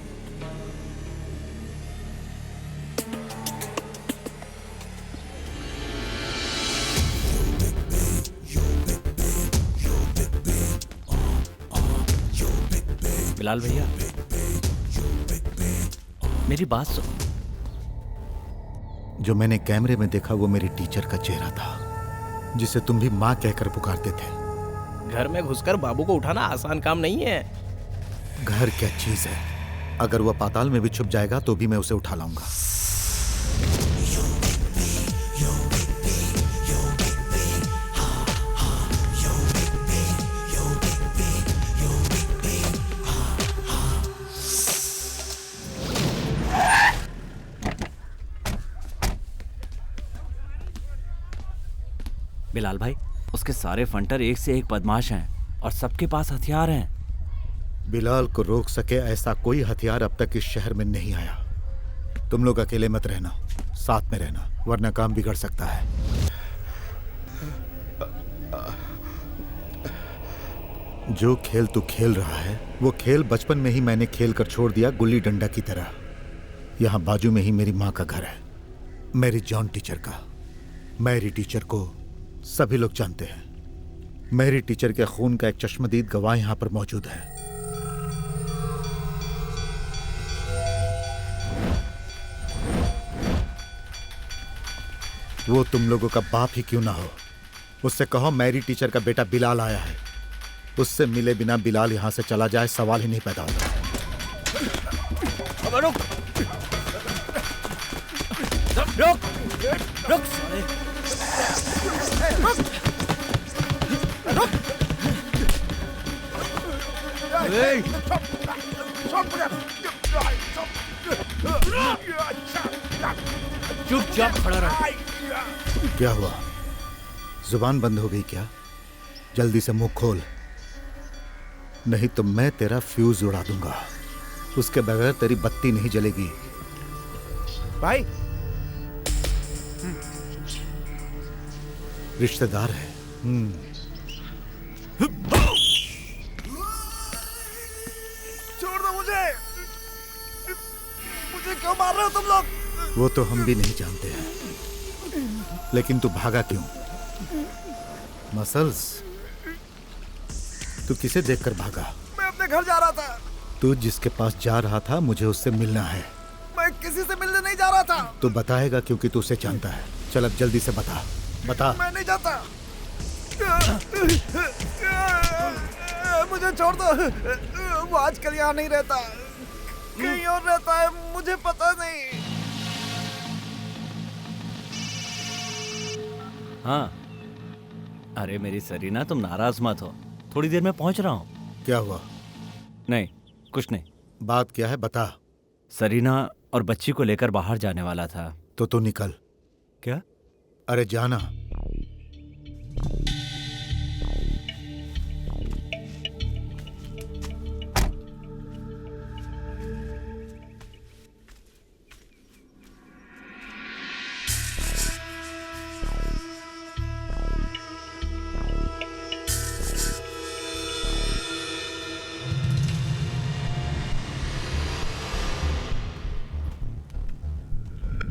बिलाल भैया, मेरी बात सुन। जो मैंने कैमरे में देखा वो मेरी टीचर का चेहरा था, जिसे तुम भी माँ कहकर पुकारते थे। घर में घुसकर बाबू को उठाना आसान काम नहीं है। घर क्या चीज है, अगर वह पाताल में भी छुप जाएगा तो भी मैं उसे उठा लाऊंगा। बिलाल भाई, उसके सारे फंटर एक से एक बदमाश हैं और सबके पास हथियार हैं। बिलाल को रोक सके ऐसा कोई हथियार अब तक इस शहर में नहीं आया। तुम लोग अकेले मत रहना, साथ में रहना, वरना काम बिगड़ सकता है। जो खेल तू खेल रहा है वो खेल बचपन में ही मैंने खेल कर छोड़ दिया, गुल्ली डंडा की तरह। यहाँ बाजू में ही मेरी माँ का घर है, मेरी जॉन टीचर का। मैरी टीचर को सभी लोग जानते हैं। मैरी टीचर के खून का एक चश्मदीद गवाह यहाँ पर मौजूद है। वो तुम लोगों का बाप ही क्यों ना हो, उससे कहो मैरी टीचर का बेटा बिलाल आया है। उससे मिले बिना बिलाल यहाँ से चला जाए, सवाल ही नहीं पैदा होता। रुक, रुक साले। चुपचाप खड़ा रह। क्या हुआ, जुबान बंद हो गई क्या? जल्दी से मुंह खोल, नहीं तो मैं तेरा फ्यूज उड़ा दूंगा। उसके बगैर तेरी बत्ती नहीं जलेगी। भाई, रिश्तेदार है। छोड़ दो मुझे क्यों मार रहे हो तुम लोग? वो तो हम भी नहीं जानते हैं, लेकिन तू भागा क्यों? मसल्स, तू किसे देखकर भागा? मैं अपने घर जा रहा था। तू जिसके पास जा रहा था मुझे उससे मिलना है। मैं किसी से मिलने नहीं जा रहा था। तू बताएगा क्योंकि तू उसे जानता है। चल अब जल्दी से बता। बता। मैं नहीं जाता। मुझे छोड़ दो। वो आजकल यहाँ नहीं रहता, कहीं और रहता है, मुझे पता नहीं। हाँ, अरे मेरी सरीना, तुम नाराज मत हो, थोड़ी देर में पहुंच रहा हूँ। क्या हुआ? नहीं, कुछ नहीं। बात क्या है, बता। सरीना और बच्ची को लेकर बाहर जाने वाला था। तो तू निकल। क्या? अरे जाना।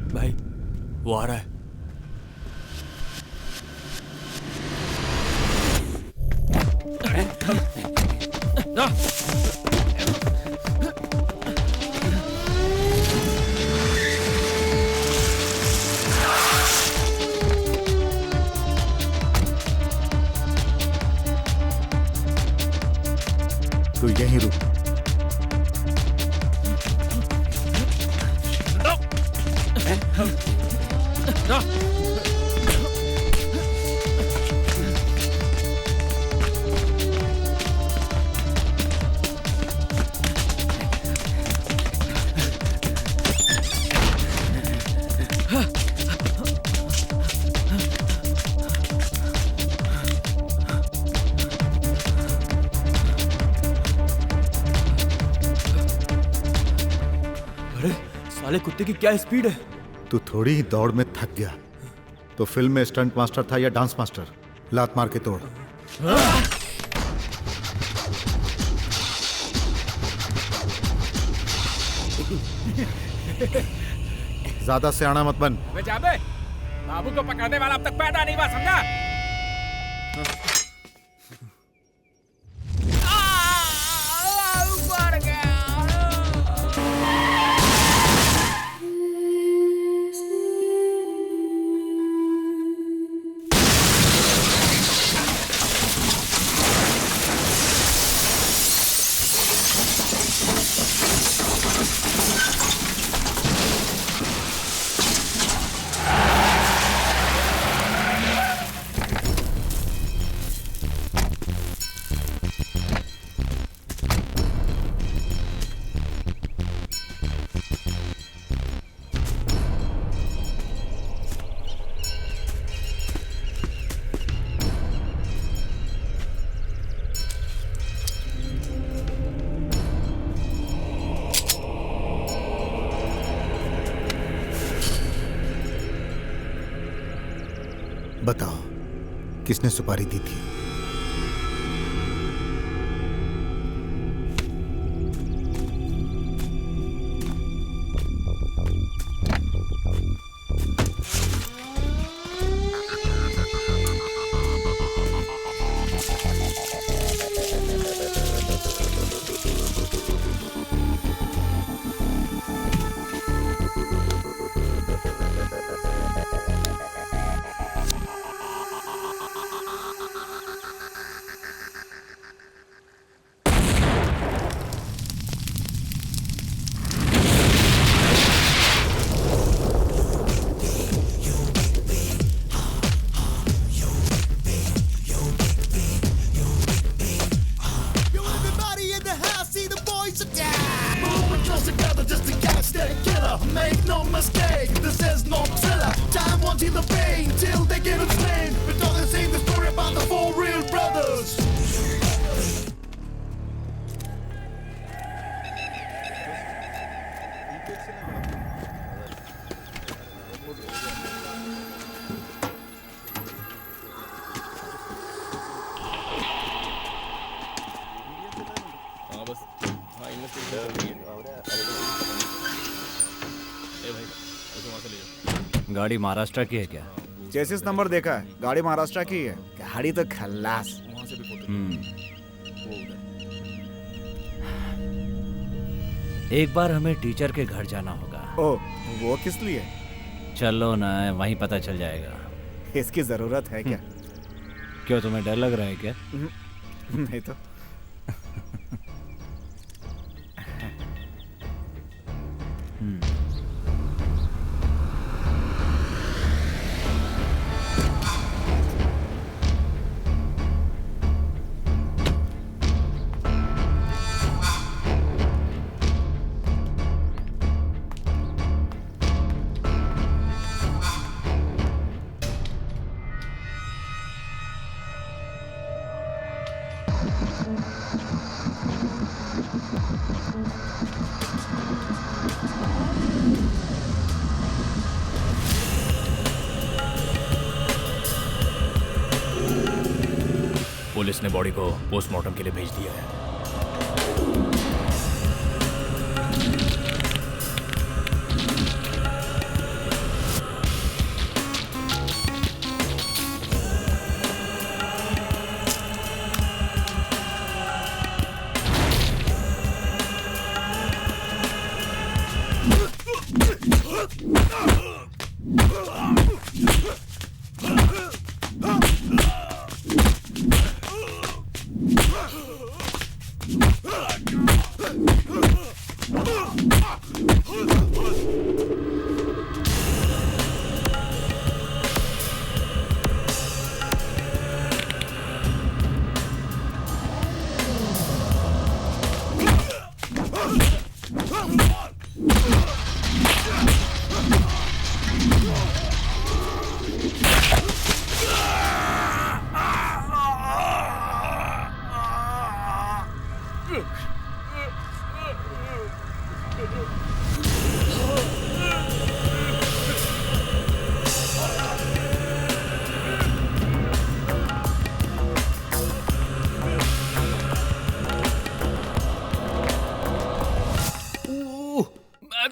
भाई, वो आ रहा है। तू यहीं रुक। अरे साले कुत्ते की क्या स्पीड है। तू थोड़ी ही दौड़ में थक गया तो फिल्म में स्टंट मास्टर था या डांस मास्टर? लात मार के तोड़। ज्यादा सियाना मत बन। वे जाबे, बाबू को पकड़ने वाला अब तक पैदा नहीं हुआ, समझा? बताओ, किसने सुपारी दी थी? गाड़ी महाराष्ट्र की है क्या? चेसिस नंबर देखा है, गाड़ी महाराष्ट्र की है। गाड़ी तो खल्लास। एक बार हमें टीचर के घर जाना होगा। ओह, वो किस लिए? चलो ना, वहीं पता चल जाएगा। इसकी जरूरत है क्या? क्यों, तुम्हें डर लग रहा है क्या? नहीं तो। पुलिस ने बॉडी को पोस्टमार्टम के लिए भेज दिया है।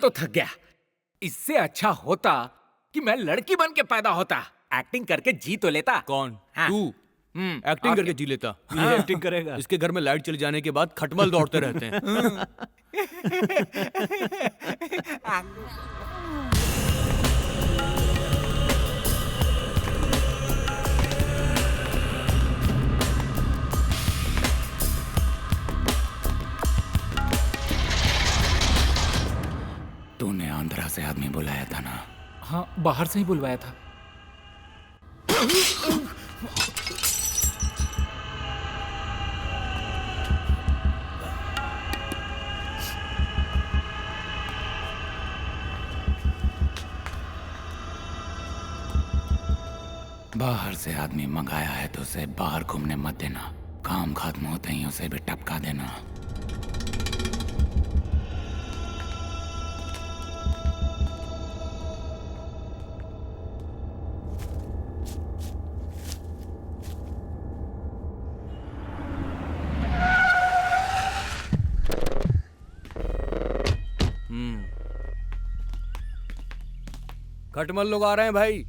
तो थक गया। इससे अच्छा होता कि मैं लड़की बन के पैदा होता। एक्टिंग करके जी तो लेता। कौन? हाँ। तू एक्टिंग करके जी लेता। ये एक्टिंग करेगा। इसके घर में लाइट चले जाने के बाद खटमल दौड़ते रहते हैं। तूने आंध्रा से आदमी बुलाया था ना? हाँ, बाहर से ही बुलवाया था। बाहर से आदमी मंगाया है तो उसे बाहर घूमने मत देना। काम खत्म होते ही उसे भी टपका देना। खटमल लोग आ रहे हैं भाई।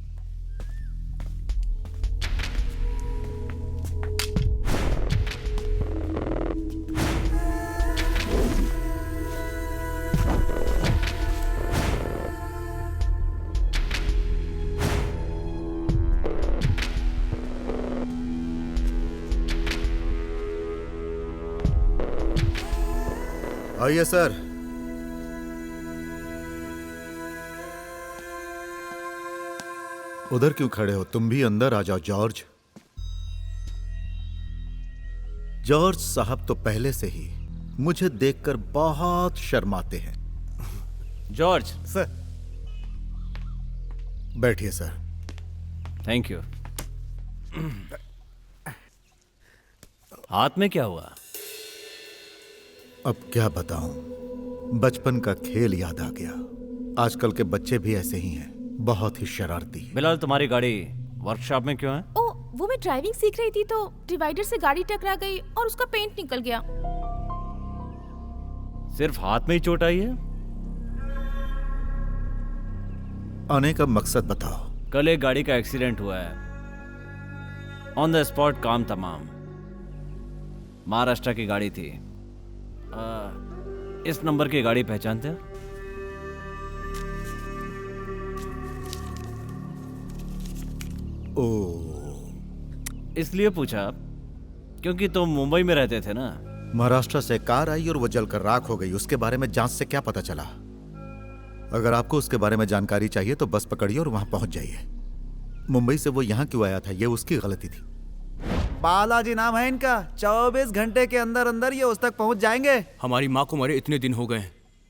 आइए सर। उधर क्यों खड़े हो? तुम भी अंदर आ जाओ जॉर्ज। जॉर्ज साहब तो पहले से ही मुझे देखकर बहुत शर्माते हैं। जॉर्ज। सर। बैठिए सर। Thank you. हाथ में क्या हुआ? अब क्या बताऊं, बचपन का खेल याद आ गया। आजकल के बच्चे भी ऐसे ही हैं, बहुत ही शरारती। बिलाल, तुम्हारी गाड़ी वर्कशॉप में क्यों है? ओ, वो मैं ड्राइविंग सीख रही थी तो डिवाइडर से गाड़ी टकरा गई और उसका पेंट निकल गया। सिर्फ हाथ में ही चोट आई है? आने का मकसद बताओ। कल एक गाड़ी का एक्सीडेंट हुआ है। ऑन द स्पॉट काम तमाम। महाराष्ट्र की गाड़ी थी। इस नंबर की गाड़ी पहचानते हो? ओ, इसलिए पूछा क्योंकि तुम मुंबई में रहते थे ना। महाराष्ट्र से कार आई और वो जलकर राख हो गई। उसके बारे में जांच से क्या पता चला? अगर आपको उसके बारे में जानकारी चाहिए तो बस पकड़िए और वहां पहुंच जाइए। मुंबई से वो यहां क्यों आया था, ये उसकी गलती थी। बालाजी नाम है इनका। 24 घंटे के अंदर अंदर ये उस तक पहुंच जाएंगे। हमारी माँ को मरे इतने दिन हो गए,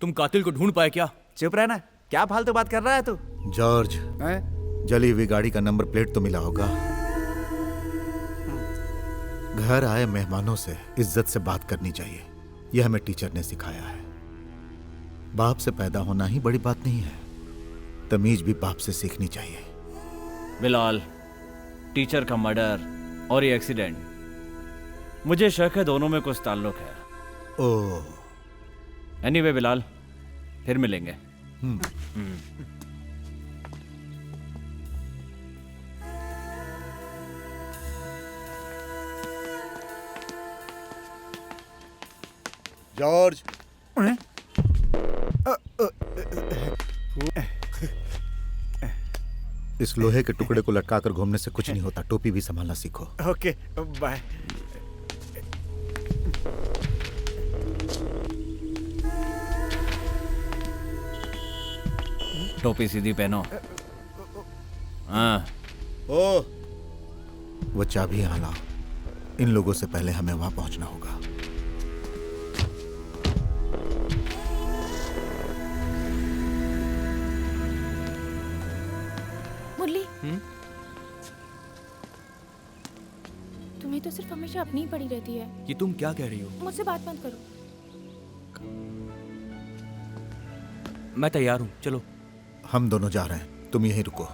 तुम कातिल को ढूंढ पाए क्या? चुप रहना, क्या फालतू बात कर रहा है तू? जॉर्ज, जली हुई गाड़ी का नंबर प्लेट तो मिला होगा। घर आए मेहमानों से इज्जत से बात करनी चाहिए, यह हमें टीचर ने सिखाया है। बाप से पैदा होना ही बड़ी बात नहीं है, तमीज भी बाप से सीखनी चाहिए। बिलाल, टीचर का मर्डर और ये एक्सीडेंट, मुझे शक है दोनों में कुछ ताल्लुक है। ओह। एनीवे बिलाल, फिर मिलेंगे। जॉर्ज। इस लोहे के टुकड़े को लटकाकर घूमने से कुछ नहीं होता। टोपी भी संभालना सीखो। Okay, bye. टोपी सीधी पहनो। हाँ। ओ, वो चाबी यहाँ लाओ। इन लोगों से पहले हमें वहां पहुंचना होगा। मुरली, तुम्हें तो सिर्फ हमेशा अपनी ही पड़ी रहती है। ये तुम क्या कह रही हो? मुझसे बात मत करो। मैं तैयार हूँ, चलो। हम दोनों जा रहे हैं, तुम यहीं रुको।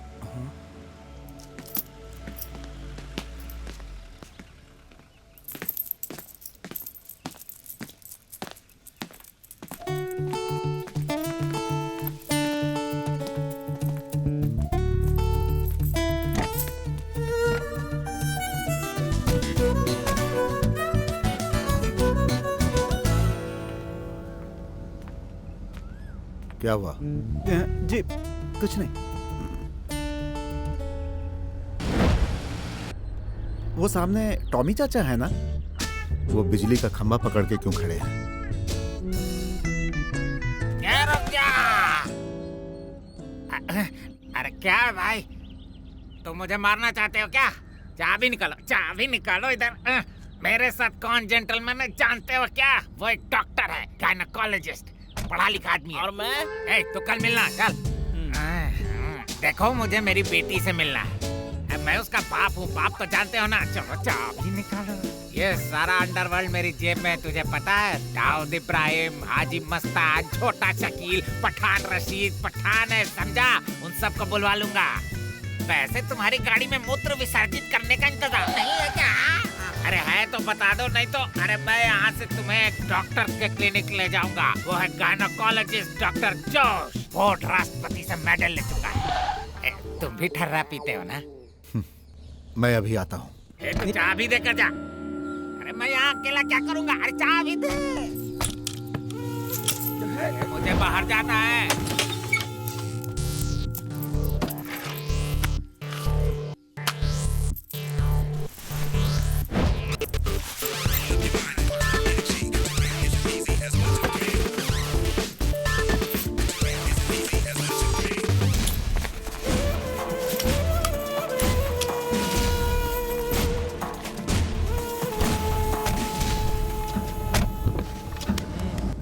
क्या हुआ? जी कुछ नहीं। वो सामने टॉमी चाचा है ना? वो बिजली का खंभा पकड़ के क्यों खड़े हैं? क्या रुक जा? अरे क्या है भाई, तुम मुझे मारना चाहते हो क्या? चाबी निकालो इधर। मेरे साथ कौन जेंटलमैन है जानते हो क्या? वो एक डॉक्टर है, गायनेकोलॉजिस्ट, पढ़ा लिखा आदमी है। और मैं? तो कल मिलना, चल। देखो मुझे मेरी बेटी से मिलना है। मैं उसका बाप हूँ, बाप तो जानते हो ना। चलो चाबी निकालो। ये सारा अंडरवर्ल्ड मेरी जेब में, तुझे पता है? दाऊद इब्राहिम, हाजी मस्तान, छोटा शकील, पठान रशीद, पठान है, समझा? उन सबको बुलवा लूंगा। वैसे तुम्हारी गाड़ी में मूत्र विसर्जित करने का इंतजाम नहीं है क्या? अरे है तो बता दो, नहीं तो अरे मैं यहाँ से तुम्हें एक डॉक्टर के क्लिनिक ले जाऊंगा। वो है गायनेकोलॉजिस्ट डॉक्टर जोश। वो राष्ट्रपति से मेडल ले चुका है। तुम भी ठर्रा पीते हो ना? मैं अभी आता हूँ। तो चाबी देकर जा। अरे मैं यहाँ अकेला क्या करूँगा? अरे चाबी दे। मुझे बाहर जाना है।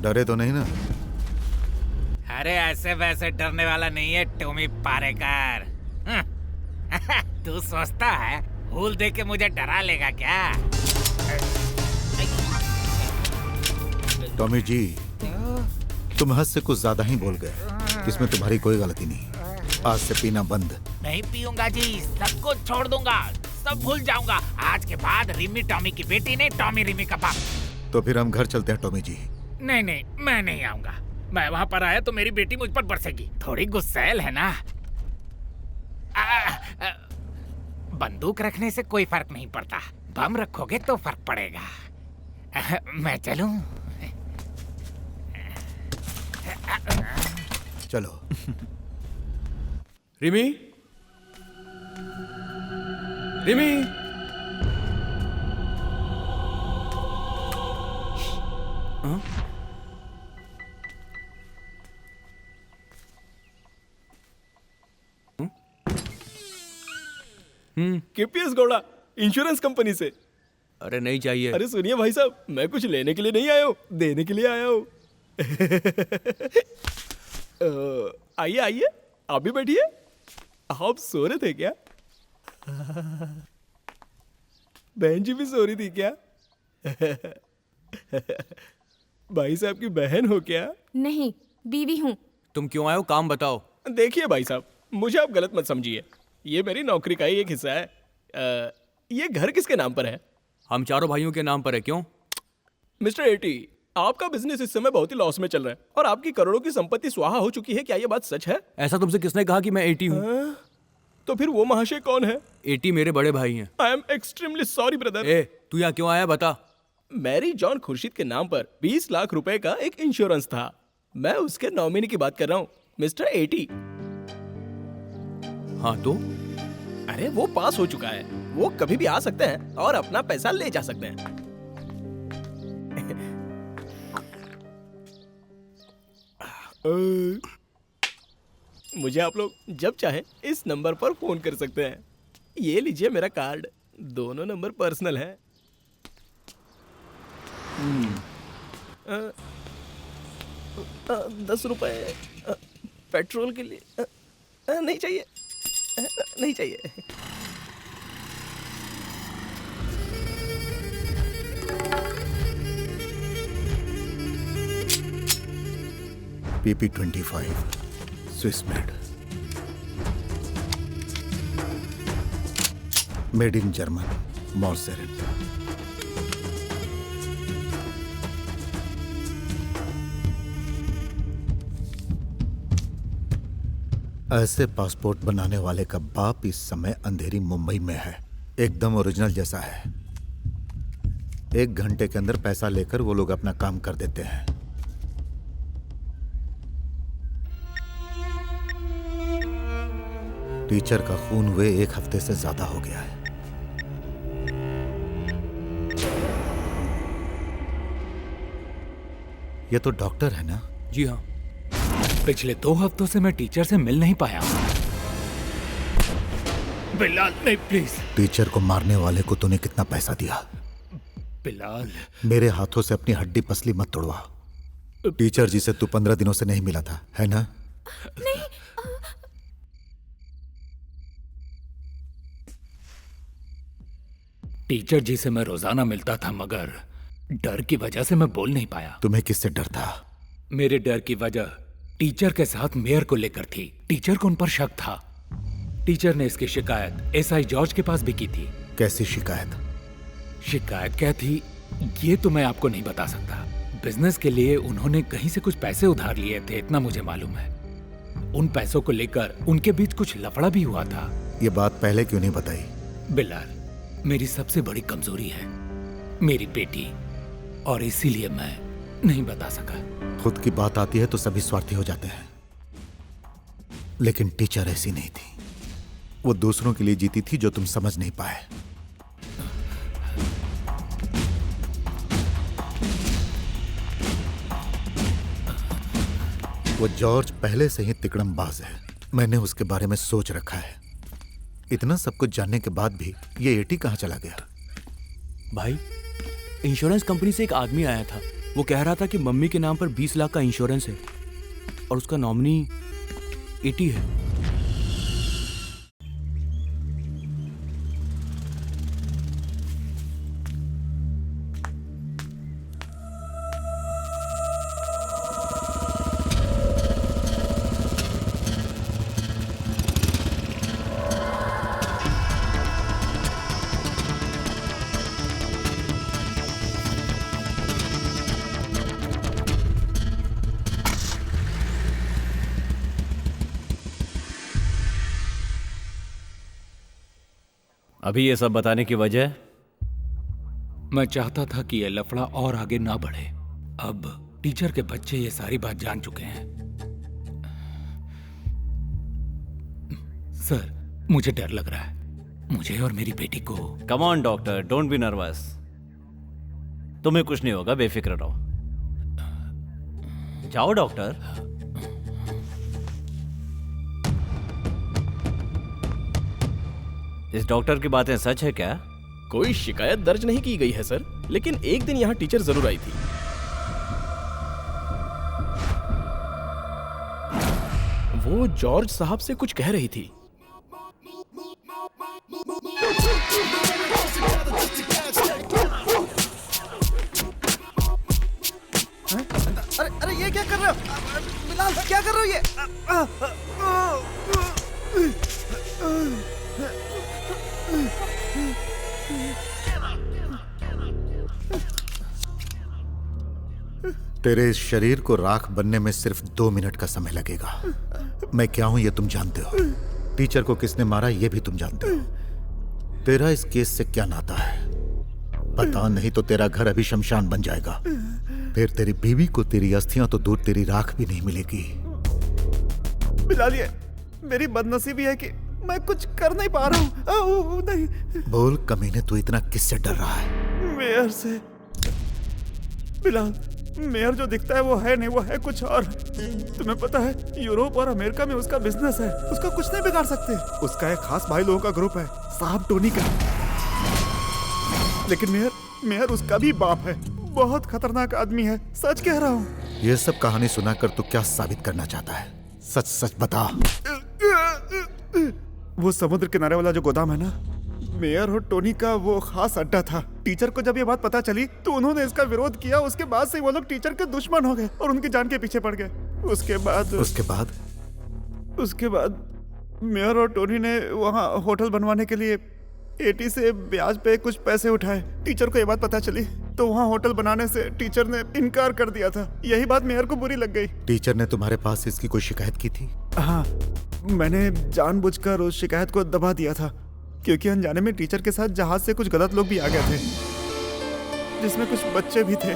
डरे तो नहीं ना? अरे ऐसे वैसे डरने वाला नहीं है टॉमी पारेकर। तू सोचता है भूल दे के मुझे डरा लेगा क्या? टॉमी जी, तुम हद से कुछ ज्यादा ही बोल गए। इसमें तुम्हारी कोई गलती नहीं। आज से पीना बंद। नहीं पीऊंगा जी, सब कुछ छोड़ दूंगा, सब भूल जाऊंगा। आज के बाद रिमी टॉमी की बेटी नहीं, टॉमी रिमी का बाप। तो फिर हम घर चलते हैं टॉमी जी। नहीं नहीं, मैं नहीं आऊंगा। मैं वहाँ पर आया तो मेरी बेटी मुझ पर बरसेगी। थोड़ी गुस्सैल है ना। बंदूक रखने से कोई फर्क नहीं पड़ता, बम रखोगे तो फर्क पड़ेगा। मैं चलूं? चलो। Rimi, Rimi, KPS Gowda, insurance company से। अरे नहीं चाहिए। अरे सुनिए भाई साहब, मैं कुछ लेने के लिए नहीं आया हूँ, देने के लिए आया हूँ। आइए आइए, आप भी बैठिए। आप सो रहे थे क्या? बहन जी भी सो रही थी क्या? भाई साहब की बहन हो क्या? नहीं, बीवी हूँ। तुम क्यों आए हो? काम बताओ। देखिए भाई साहब, मुझे आप गलत मत समझिए। ये मेरी नौकरी का ही एक हिस्सा है। ये घर किसके नाम पर है? हम चारों भाइयों के नाम पर है। क्यों? मिस्टर एटी, आपका बिजनेस इस समय बहुत ही लॉस में चल रहा है और आपकी करोड़ों की संपत्ति स्वाहा हो चुकी है। क्या ये बात सच है? ऐसा तुमसे किसने कहा कि मैं 80 हूँ? तो फिर वो महाशय कौन है? 80 मेरे बड़े भाई हैं। I am extremely sorry brother. ए, तू यहाँ क्यों आया बता? मैरी जॉन खुर्शीद के नाम पर 20 लाख रुपए का एक इंश्योरेंस था। मैं उसके नॉमिनी की बात कर रहा हूँ, मिस्टर एटी। हाँ तो? अरे वो पास हो चुका है, वो कभी भी आ सकते हैं और अपना पैसा ले जा सकते हैं। मुझे आप लोग जब चाहे इस नंबर पर फोन कर सकते हैं। ये लीजिए मेरा कार्ड, दोनों नंबर पर्सनल है। 10 रुपए पेट्रोल के लिए नहीं चाहिए, नहीं चाहिए। PP25 Swiss made in German मॉर्सेरेट। ऐसे पासपोर्ट बनाने वाले का बाप इस समय अंधेरी मुंबई में है, एकदम ओरिजिनल जैसा है। 1 घंटे के अंदर पैसा लेकर वो लोग अपना काम कर देते हैं। टीचर का खून हुए 1 हफ्ते से ज्यादा हो गया है। ये तो डॉक्टर है ना? जी हाँ। पिछले 2 हफ्तों से मैं टीचर से मिल नहीं पाया। बिलाल नहीं, प्लीज। टीचर को मारने वाले को तूने कितना पैसा दिया? बिलाल, मेरे हाथों से अपनी हड्डी पसली मत तोड़वा। टीचर जी से तू 15 दिनों से नहीं मिला था, है ना? नहीं। टीचर जी से मैं रोजाना मिलता था, मगर डर की वजह से मैं बोल नहीं पाया। तुम्हें किससे डर था? मेरे डर की वजह टीचर के साथ मेयर को लेकर थी। टीचर को उन पर शक था। टीचर ने इसकी शिकायत एसआई जॉर्ज के पास भी की थी। कैसी शिकायत? शिकायत क्या थी ये तो मैं आपको नहीं बता सकता। बिजनेस के लिए उन्होंने कहीं से कुछ पैसे उधार लिए थे, इतना मुझे मालूम है। उन पैसों को लेकर उनके बीच कुछ लफड़ा भी हुआ था। ये बात पहले क्यों नहीं बताई? बिलाल, मेरी सबसे बड़ी कमजोरी है मेरी बेटी, और इसीलिए मैं नहीं बता सका। खुद की बात आती है तो सभी स्वार्थी हो जाते हैं, लेकिन टीचर ऐसी नहीं थी। वो दूसरों के लिए जीती थी जो तुम समझ नहीं पाए। वो जॉर्ज पहले से ही तिकड़मबाज है। मैंने उसके बारे में सोच रखा है। इतना सब कुछ जानने के बाद भी ये एटी कहाँ चला गया? भाई, इंश्योरेंस कंपनी से एक आदमी आया था। वो कह रहा था कि मम्मी के नाम पर 20 लाख का इंश्योरेंस है और उसका नॉमिनी एटी है। अभी ये सब बताने की वजह? मैं चाहता था कि ये लफड़ा और आगे ना बढ़े। अब टीचर के बच्चे ये सारी बात जान चुके हैं। सर, मुझे डर लग रहा है, मुझे और मेरी बेटी को। Come on doctor, don't be nervous. तुम्हें कुछ नहीं होगा, बेफिक्र रहो। जाओ डॉक्टर। इस डॉक्टर की बातें सच है क्या? कोई शिकायत दर्ज नहीं की गई है सर, लेकिन एक दिन यहाँ टीचर जरूर आई थी। वो जॉर्ज साहब से कुछ कह रही थी। अरे ये क्या कर रहे हो बिलाल? क्या कर रहे हो ये? तेरे इस शरीर को राख बनने में सिर्फ 2 मिनट का समय लगेगा। मैं क्या हूं ये तुम जानते हो। टीचर को किसने मारा ये भी तुम जानते हो। तेरा इस केस से क्या नाता है पता नहीं तो तेरा घर अभी शमशान बन जाएगा। फिर तेरी बीवी को तेरी अस्थियां तो दूर तेरी राख भी नहीं मिलेगी। बिलाल, ये मेरी बदनसीबी है कि मैं कुछ कर नहीं पा रहा हूँ। नहीं। बोल कमीने, तू इतना किससे डर रहा है? मेयर से। बिलाल, मेयर जो दिखता है वो है नहीं, वो है कुछ और। तुम्हें पता है यूरोप और अमेरिका में उसका बिजनेस है, उसका कुछ नहीं बिगाड़ सकते। उसका एक खास भाई लोगों का ग्रुप है, साहब टोनी का। लेकिन मेयर उसका भी बाप है। बहुत खतरनाक आदमी है, सच कह रहा हूँ। ये सब कहानी सुनाकर तू क्या साबित करना चाहता है? सच सच बता। वो समुद्र किनारे वाला जो गोदाम है ना, मेयर और टोनी का वो खास अड्डा था। टीचर को जब ये बात पता चली तो उन्होंने इसका विरोध किया। उसके बाद से वो लोग टीचर के दुश्मन हो गए और उनकी जान के पीछे पड़ गए। उसके बाद मेयर और टोनी ने वहाँ होटल बनवाने के लिए एटी से ब्याज पे कुछ पैसे उठाए। टीचर को ये बात पता चली तो वहाँ होटल बनाने से टीचर ने इनकार कर दिया था। यही बात मेयर को बुरी लग गई। टीचर ने तुम्हारे पास इसकी कोई शिकायत की थी? हाँ, मैंने जानबूझकर उस शिकायत को दबा दिया था, क्योंकि अनजाने में टीचर के साथ जहाज से कुछ गलत लोग भी आ गए थे, जिसमें कुछ बच्चे भी थे।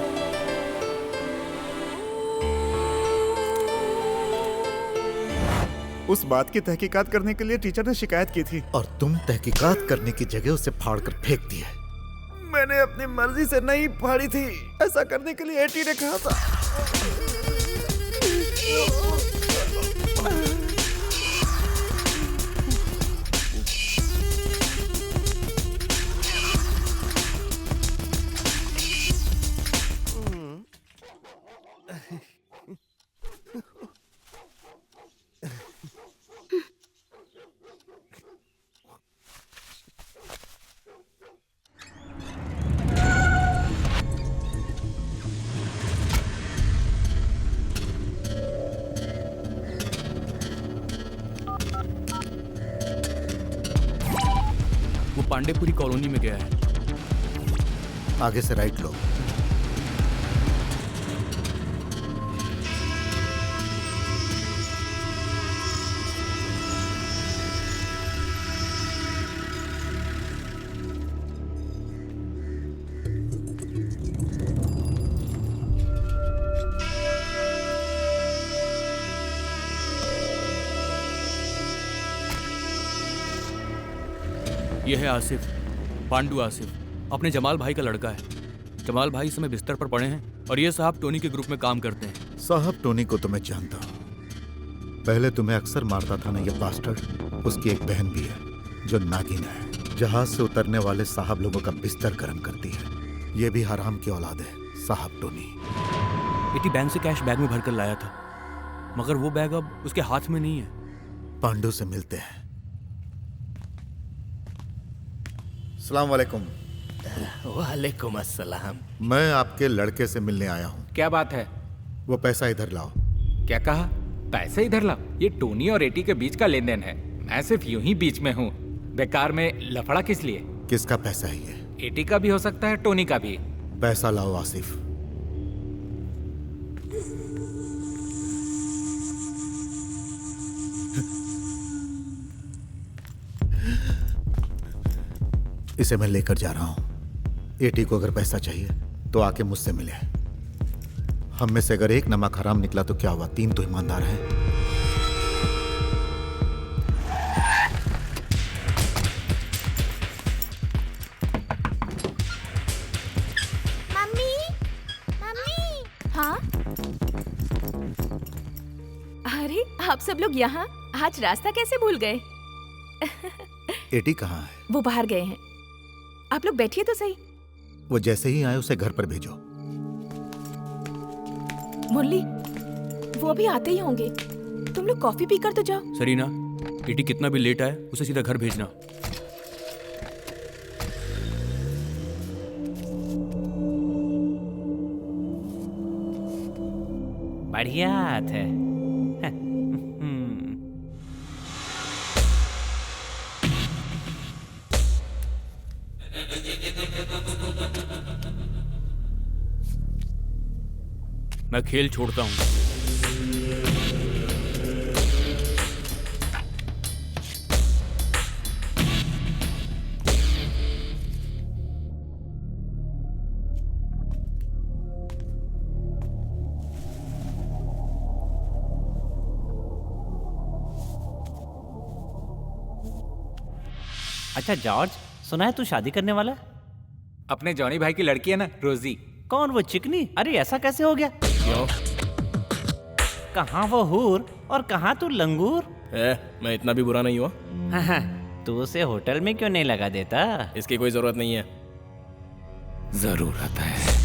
उस बात की तहकीकात करने के लिए टीचर ने शिकायत की थी। और तुम तहकीकात करने की जगह उसे फाड़ कर फेंक दिया। मैंने अपनी मर्जी से नहीं फाड़ी थी, ऐसा करने के लिए एटी ने कहा था। वो पांडेपुरी कॉलोनी में गया है। आगे से राइट लो। यह है आसिफ, पांडु आसिफ, अपने जमाल भाई का लड़का है। जमाल भाई इस समय बिस्तर पर पड़े हैं और ये साहब टोनी के ग्रुप में काम करते हैं। साहब टोनी को तो मैं जानता हूँ, पहले तुम्हें अक्सर मारता था ना ये बास्टर्ड। उसकी एक बहन भी है जो नागिन है, जहाज से उतरने वाले साहब लोगों का बिस्तर गर्म करती है। ये भी हराम की औलाद है साहब टोनी। इटी बैंक से कैश बैग में भरकर लाया था, मगर वो बैग अब उसके हाथ में नहीं है। पांडु से मिलते हैं। अस्सलाम वालेकुम। वालेकुम अस्सलाम। मैं आपके लड़के से मिलने आया हूँ। क्या बात है? वो पैसा इधर लाओ। क्या कहा? पैसे इधर लाओ? ये टोनी और एटी के बीच का लेन देन है, मैं सिर्फ यूं ही बीच में हूँ। बेकार में लफड़ा किस लिए? किसका पैसा है ये? एटी का भी हो सकता है, टोनी का भी। पैसा लाओ आसिफ। इसे मैं लेकर जा रहा हूं। एटी को अगर पैसा चाहिए तो आके मुझसे मिले। हम में से अगर एक नमक हराम निकला तो क्या हुआ, 3 तो ईमानदार हैं। Mummy, mummy. हाँ? अरे आप सब लोग यहाँ? आज रास्ता कैसे भूल गए? एटी कहाँ है? वो बाहर गए हैं। आप लोग बैठिए तो सही। वो जैसे ही आए उसे घर पर भेजो। मुरली, वो अभी आते ही होंगे। तुम लोग कॉफी पीकर तो जाओ। सरीना, एटी कितना भी लेट आए उसे सीधा घर भेजना। बढ़िया हाथ है। मैं खेल छोड़ता हूँ। अच्छा जॉर्ज, सुना है तू शादी करने वाला है? अपने जॉनी भाई की लड़की है ना, रोजी। कौन, वो चिकनी? अरे ऐसा कैसे हो गया? क्यों? कहाँ वो हूर और कहाँ तू लंगूर? मैं इतना भी बुरा नहीं हुआ। हाँ, तू उसे होटल में क्यों नहीं लगा देता? इसकी कोई जरूरत नहीं है। जरूरत है।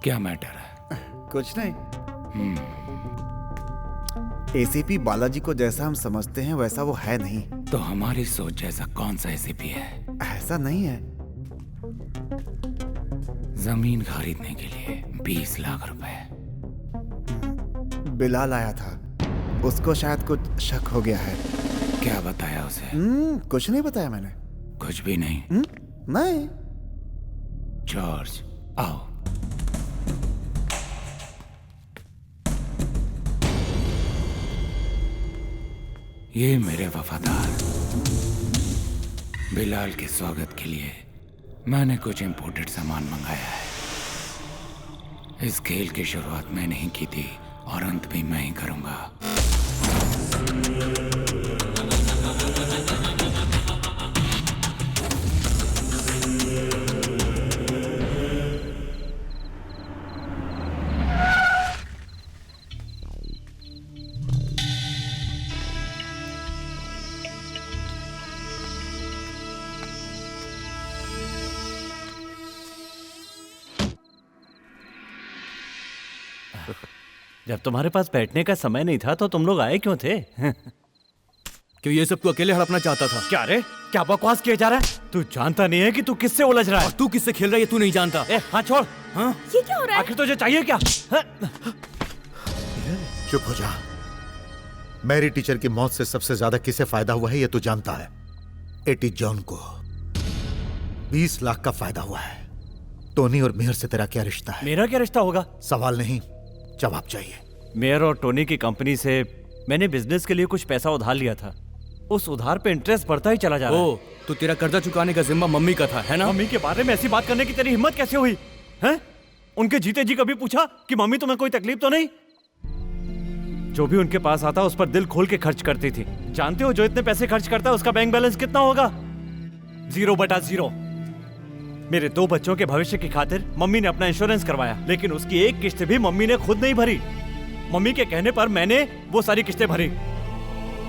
क्या मैटर है? कुछ नहीं। एसीपी बालाजी को जैसा हम समझते हैं वैसा वो है नहीं। तो हमारी सोच जैसा कौन सा एसीपी है? ऐसा नहीं है। जमीन खरीदने के लिए 20 लाख रुपए। बिलाल आया था, उसको शायद कुछ शक हो गया है। क्या बताया उसे? कुछ नहीं बताया मैंने। कुछ भी नहीं? नहीं। जॉर्ज, आओ। ये मेरे वफादार बिलाल के स्वागत के लिए मैंने कुछ इंपोर्टेड सामान मंगाया है। इस खेल की शुरुआत मैंने ही की थी और अंत भी मैं ही करूंगा। जब तुम्हारे पास बैठने का समय नहीं था तो तुम लोग आए क्यों थे? क्यों ये सब तू अकेले हड़पना चाहता था? क्या रे, क्या बकवास किया जा रहा है? तू जानता नहीं है कि तू किससे उलझ रहा है? और तू किससे खेल रहा है ये तू नहीं जानता। हाँ छोड़। हाँ? ये क्या हो रहा है? आखिर तुझे चाहिए क्या? चुप हो जा। मैरी टीचर की मौत से सबसे ज्यादा किसे फायदा हुआ है ये तू जानता है। एटी जॉन को 20 लाख का फायदा हुआ है। टोनी और मेहर से तेरा क्या रिश्ता है? मेरा क्या रिश्ता होगा? सवाल नहीं, जवाब चाहिए। मेयर और टोनी की कंपनी से मैंने बिजनेस के लिए कुछ पैसा उधार लिया था। उस उधार पे इंटरेस्ट बढ़ता ही चला जा रहा है। तो तेरा कर्जा चुकाने का जिम्मा मम्मी का था, है ना? मम्मी के बारे में ऐसी बात करने की तेरी हिम्मत कैसे हुई? हैं? उनके जीते जी कभी पूछा कि मम्मी तुम्हें कोई तकलीफ तो नहीं? जो भी उनके पास आता उस पर दिल खोल के खर्च करती थी। जानते हो जो इतने पैसे खर्च करता है उसका बैंक बैलेंस कितना होगा? 0/0। मेरे 2 बच्चों के भविष्य की खातिर मम्मी ने अपना इंश्योरेंस करवाया, लेकिन उसकी एक किस्त भी मम्मी ने खुद नहीं भरी। मम्मी के कहने पर मैंने वो सारी किस्तें भरी।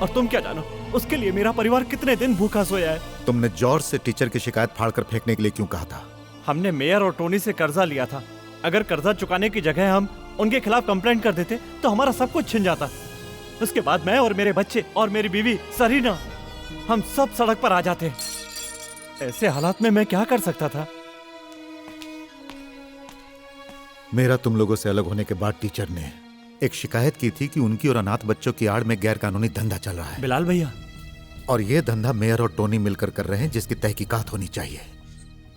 और तुम क्या जानो उसके लिए मेरा परिवार कितने दिन भूखा सोया है। तुमने जॉर्ज से टीचर की शिकायत फाड़कर फेंकने के लिए क्यों कहा था? हमने मेयर और टोनी से कर्जा लिया था। अगर कर्जा चुकाने की जगह हम उनके खिलाफ कंप्लेंट कर देते तो हमारा सब कुछ छिन जाता। उसके बाद मैं और मेरे बच्चे और मेरी बीवी सरीना, हम सब सड़क पर आ जाते। ऐसे हालात में मैं क्या कर सकता था? मेरा तुम लोगों से अलग होने के बाद टीचर ने एक शिकायत की थी कि उनकी और अनाथ बच्चों की आड़ में गैर कानूनी धंधा चल रहा है। बिलाल भैया, और ये धंधा मेयर और टोनी मिलकर कर रहे हैं, जिसकी तहकीकात होनी चाहिए।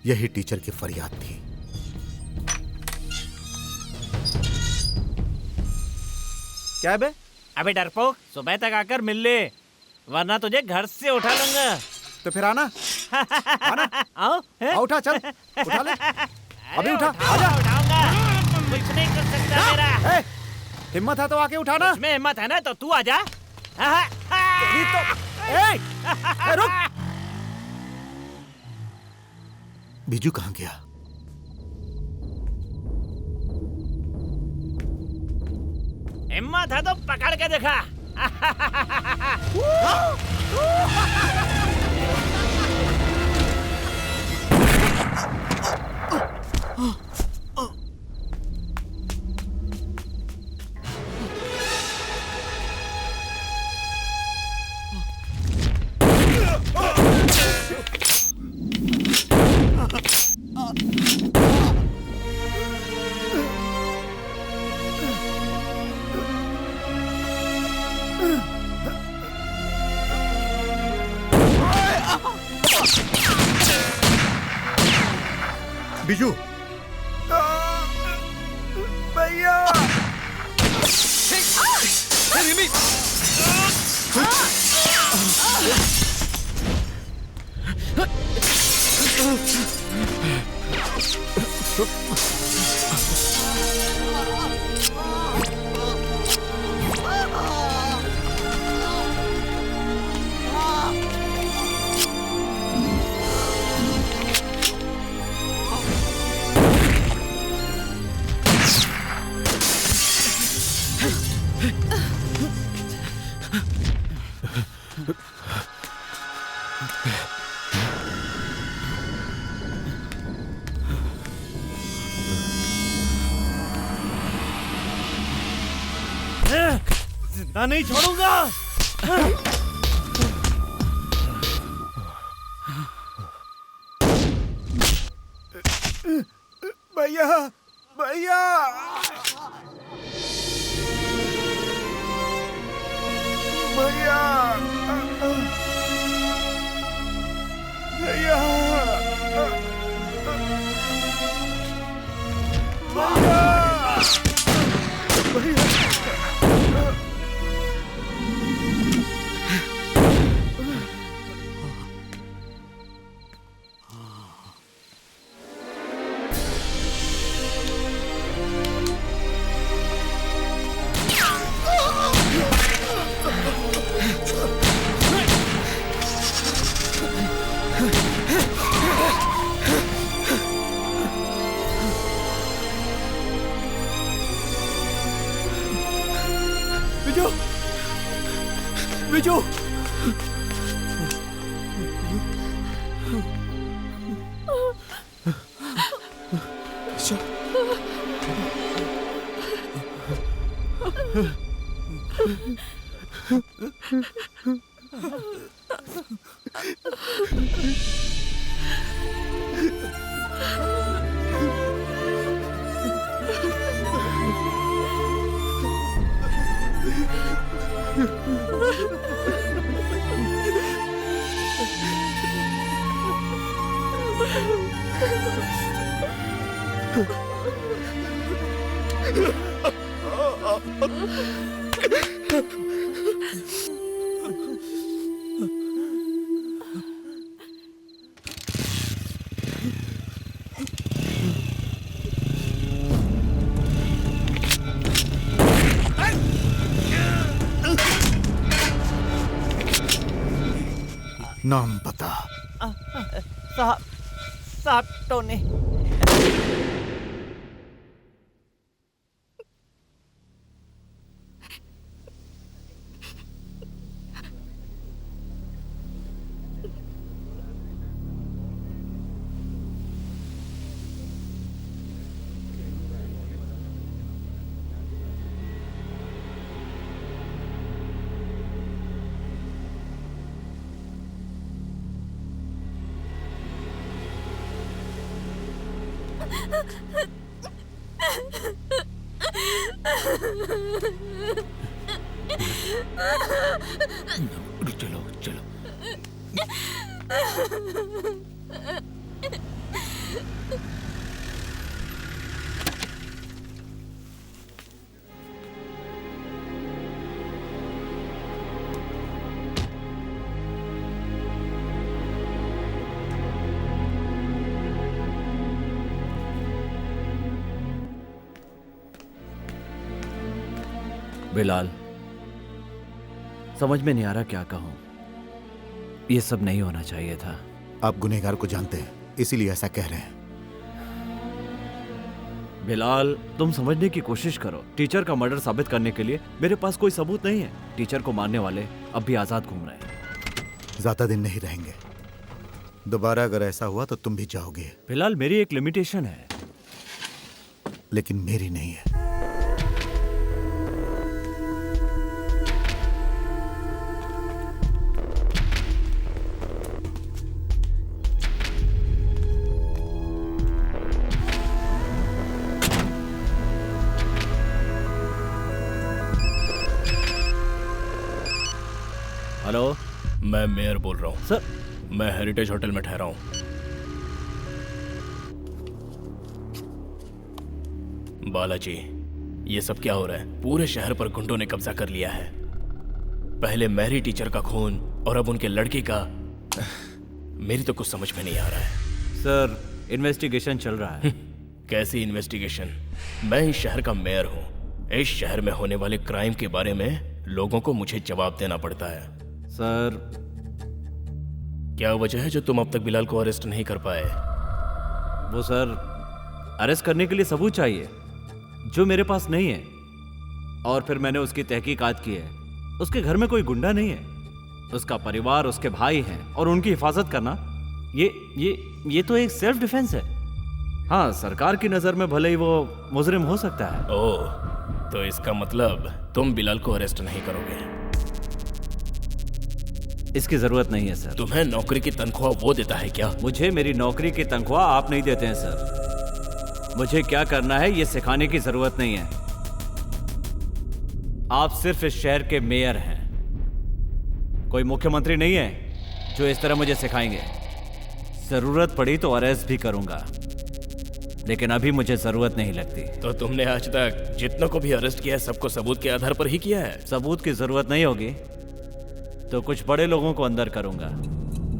यही टीचर की फरियाद थी। क्या बे? अबे डरपोक, सुबह तक आकर मिल ले, वरना तुझे घर से उठा लूंगा। तो फिर आना। आना। आओ, उठा, चल उठा ले। अभी उठा, आजा। कुछ नहीं कर सकता मेरा। हिम्मत है तो आके उठाना। इसमें हिम्मत है ना तो तू आजा। रुक। बीजू कहाँ गया? हिम्मत है तो पकड़ के देखा। बीजू, भैया। जिंदा नहीं छोड़ूंगा। भैया, भैया, भैया, भैया, भैया, बिजू। नाम बता। साहब टोनी। चलो चलो। बिलाल, समझ में नहीं आ रहा क्या कहूं। ये सब नहीं होना चाहिए था। आप गुनहगार को जानते हैं, इसीलिए ऐसा कह रहे हैं। बिलाल, तुम समझने की कोशिश करो। टीचर का मर्डर साबित करने के लिए मेरे पास कोई सबूत नहीं है। टीचर को मारने वाले अब भी आजाद घूम रहे हैं। ज्यादा दिन नहीं रहेंगे। दोबारा अगर ऐसा हुआ तो तुम भी जाओगे। बिलाल, मेरी एक लिमिटेशन है। लेकिन मेरी नहीं है। हेलो, मैं मेयर बोल रहा हूँ सर। मैं हेरिटेज होटल में ठहरा हूँ। बालाजी, ये सब क्या हो रहा है? पूरे शहर पर गुंडों ने कब्जा कर लिया है। पहले मैरी टीचर का खून और अब उनके लड़की का। मेरी तो कुछ समझ में नहीं आ रहा है। सर, इन्वेस्टिगेशन चल रहा है। कैसी इन्वेस्टिगेशन? मैं इस शहर का मेयर हूँ। इस शहर में होने वाले क्राइम के बारे में लोगों को मुझे जवाब देना पड़ता है। सर, क्या वजह है जो तुम अब तक बिलाल को अरेस्ट नहीं कर पाए? वो सर, अरेस्ट करने के लिए सबूत चाहिए जो मेरे पास नहीं है। और फिर मैंने उसकी तहकीकात की है। उसके घर में कोई गुंडा नहीं है। उसका परिवार, उसके भाई हैं और उनकी हिफाजत करना ये तो एक सेल्फ डिफेंस है। हाँ, सरकार की नजर में भले ही वो मुजरिम हो सकता है। ओह, तो इसका मतलब तुम बिलाल को अरेस्ट नहीं करोगे? इसकी जरूरत नहीं है सर। तुम्हें नौकरी की तनख्वाह वो देता है क्या? मुझे मेरी नौकरी की तनख्वाह आप नहीं देते हैं सर। मुझे क्या करना है ये सिखाने की जरूरत नहीं है। आप सिर्फ इस शहर के मेयर हैं, कोई मुख्यमंत्री नहीं है जो इस तरह मुझे सिखाएंगे। जरूरत पड़ी तो अरेस्ट भी करूंगा, लेकिन अभी मुझे जरूरत नहीं लगती। तो तुमने आज तक जितनों को भी अरेस्ट किया है सबको सबूत के आधार पर ही किया है? सबूत की जरूरत नहीं होगी तो कुछ बड़े लोगों को अंदर करूंगा,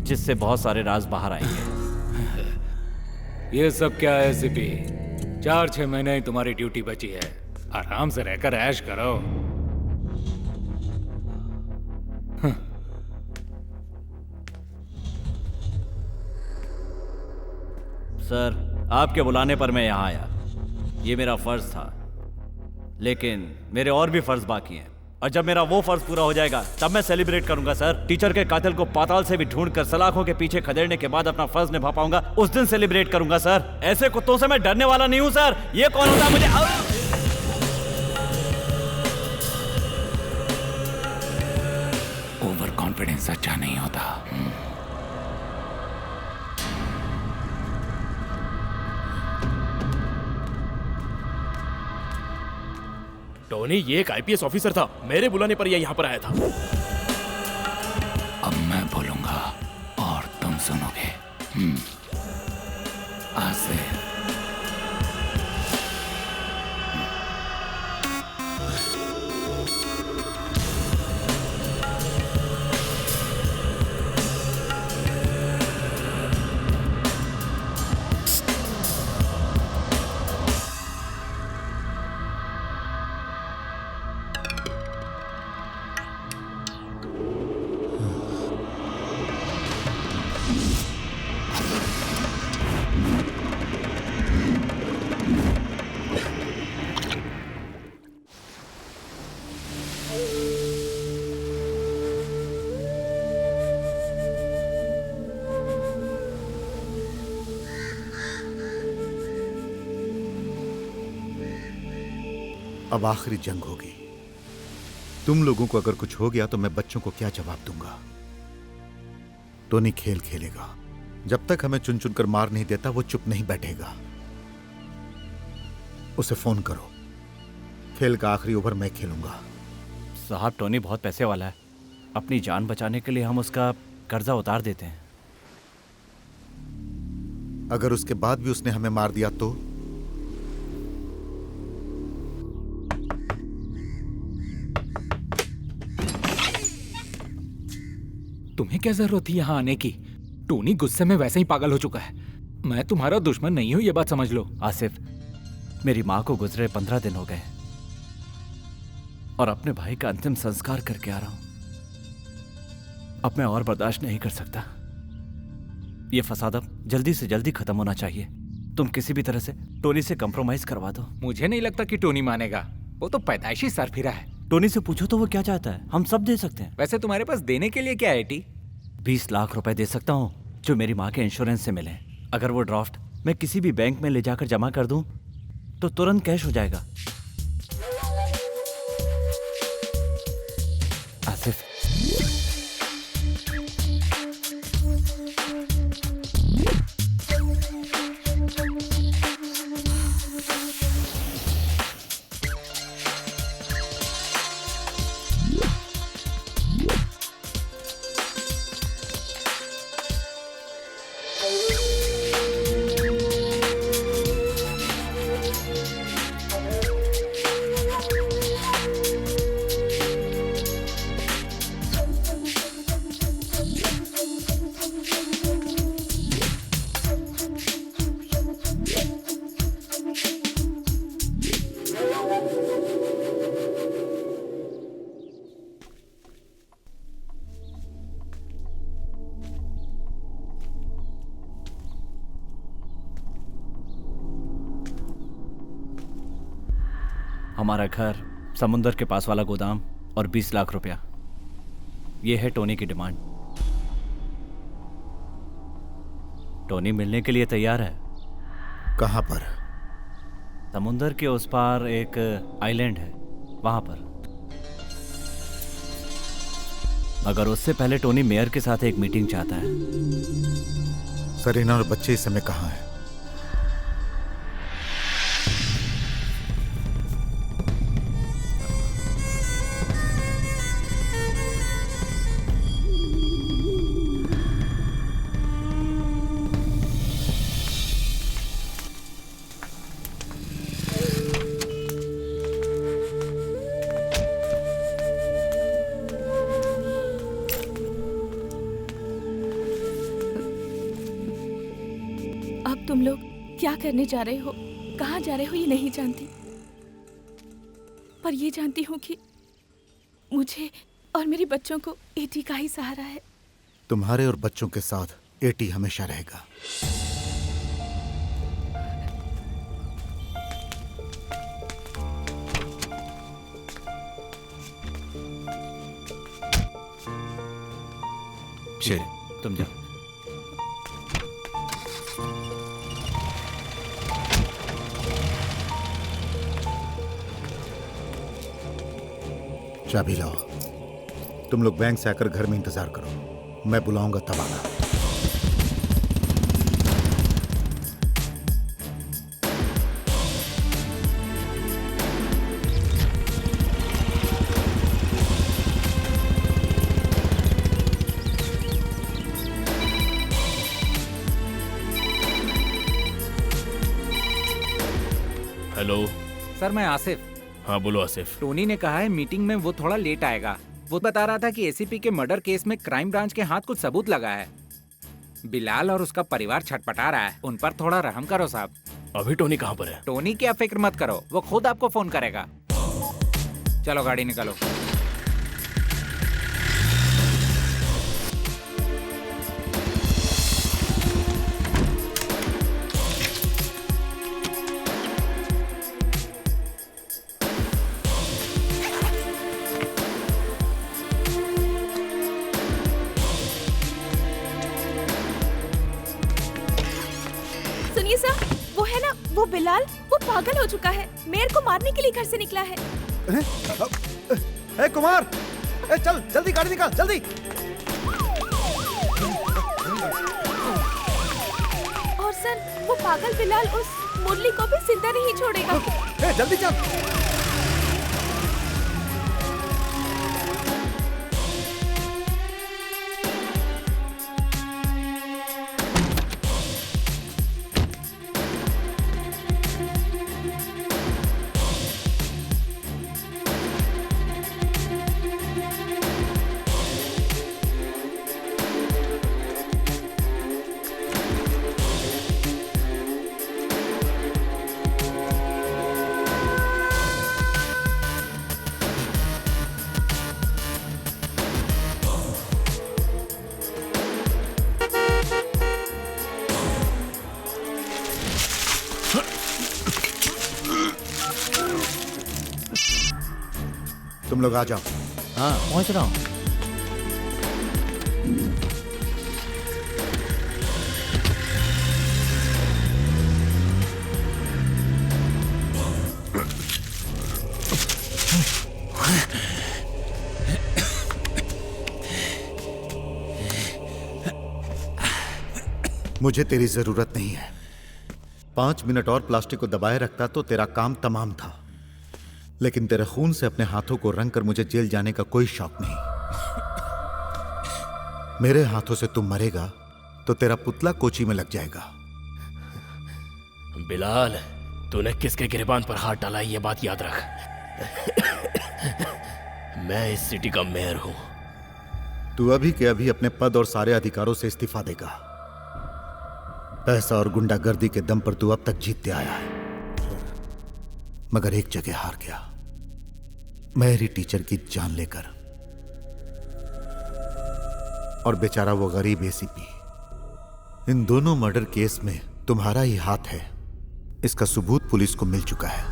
जिससे बहुत सारे राज बाहर आएंगे। ये सब क्या है सीपी? 4-6 महीने ही तुम्हारी ड्यूटी बची है। आराम से रहकर ऐश करो। सर, आपके बुलाने पर मैं यहाँ आया। ये मेरा फर्ज था, लेकिन मेरे और भी फर्ज बाकी हैं। और जब मेरा वो फर्ज पूरा हो जाएगा तब मैं सेलिब्रेट करूंगा सर। टीचर के कातिल को पाताल से भी ढूंढकर सलाखों के पीछे खदेड़ने के बाद अपना फर्ज निभा पाऊंगा, उस दिन सेलिब्रेट करूंगा सर। ऐसे कुत्तों से मैं डरने वाला नहीं हूं सर। ये कौन होता है मुझे ओवर कॉन्फिडेंस अच्छा नहीं होता। टोनी, ये एक आईपीएस ऑफिसर था, मेरे बुलाने पर यह यहाँ पर आया था। अब मैं बोलूंगा और तुम सुनोगे। आज से अब आखिरी जंग होगी। तुम लोगों को अगर कुछ हो गया तो मैं बच्चों को क्या जवाब दूंगा? टोनी खेल खेलेगा। जब तक हमें चुन चुन कर मार नहीं देता वो चुप नहीं बैठेगा। उसे फोन करो। खेल का आखिरी ओवर मैं खेलूंगा। साहब, टोनी बहुत पैसे वाला है। अपनी जान बचाने के लिए हम उसका कर्जा उतार देते हैं। अगर उसके बाद भी उसने हमें मार दिया तो? तुम्हें क्या जरूरत थी यहाँ आने की? टोनी गुस्से में वैसे ही पागल हो चुका है। मैं तुम्हारा दुश्मन नहीं हूं, ये बात समझ लो। आसिफ, मेरी माँ को गुजरे 15 दिन हो गए और अपने भाई का अंतिम संस्कार करके आ रहा हूं। अब मैं और बर्दाश्त नहीं कर सकता। ये फसाद अब जल्दी से जल्दी खत्म होना चाहिए। तुम किसी भी तरह से टोनी से कंप्रोमाइज करवा दो। मुझे नहीं लगता कि टोनी मानेगा। वो तो पैदाइशी सरफिरा है। टोनी से पूछो तो वो क्या चाहता है, हम सब दे सकते हैं। वैसे तुम्हारे पास देने के लिए क्या है टी? 20 लाख रुपए दे सकता हूँ जो मेरी माँ के इंश्योरेंस से मिले। अगर वो ड्राफ्ट मैं किसी भी बैंक में ले जाकर जमा कर दूं तो तुरंत कैश हो जाएगा। आसिफ, हमारा घर, समुंदर के पास वाला गोदाम और 20 लाख रुपया, ये है टोनी की डिमांड। टोनी मिलने के लिए तैयार है। कहां पर? समुंदर के उस पार एक आइलैंड है, वहां पर। मगर उससे पहले टोनी मेयर के साथ एक मीटिंग चाहता है। सरीना और बच्चे इस समय कहां हैं? तुम लोग क्या करने जा रहे हो, कहाँ जा रहे हो, ये नहीं जानती, पर ये जानती हूँ कि मुझे और मेरे बच्चों को एटी का ही सहारा है। तुम्हारे और बच्चों के साथ एटी हमेशा रहेगा। चलिए तुम जाओ। चाबी लाओ। तुम लोग बैंक से आकर घर में इंतजार करो, मैं बुलाऊंगा तब आना। हेलो सर मैं आसिफ। हाँ बोलो आसिफ। टोनी ने कहा है मीटिंग में वो थोड़ा लेट आएगा। वो बता रहा था कि एसीपी के मर्डर केस में क्राइम ब्रांच के हाथ कुछ सबूत लगा है। बिलाल और उसका परिवार छटपटा रहा है, उन पर थोड़ा रहम करो साहब। अभी टोनी कहाँ पर है? टोनी की आप फिक्र मत करो, वो खुद आपको फोन करेगा। चलो गाड़ी निकालो। सुनिए सर, वो है ना, वो बिलाल, वो पागल हो चुका है। मेयर को मारने के लिए घर से निकला है। ए कुमार, चल जल्दी गाड़ी निकाल, जल्दी। और सर, वो पागल बिलाल उस मुरली को भी जिंदा नहीं छोड़ेगा। जल्दी चल। तुम लोग आ जाओ। हाँ पहुंच रहा हूँ। मुझे तेरी जरूरत नहीं है। 5 मिनट और प्लास्टिक को दबाए रखता तो तेरा काम तमाम था, लेकिन तेरे खून से अपने हाथों को रंग कर मुझे जेल जाने का कोई शौक नहीं। मेरे हाथों से तुम मरेगा तो तेरा पुतला कोची में लग जाएगा। बिलाल, तूने किसके गिरबान पर हाथ डाला है, ये बात याद रख। मैं इस सिटी का मेयर हूं। तू अभी के अभी अपने पद और सारे अधिकारों से इस्तीफा देगा। पैसा और गुंडागर्दी के दम पर तू अब तक जीतते आया है, मगर एक जगह हार गया, मेरी टीचर की जान लेकर। और बेचारा वो गरीब एसीपी। इन दोनों मर्डर केस में तुम्हारा ही हाथ है, इसका सबूत पुलिस को मिल चुका है।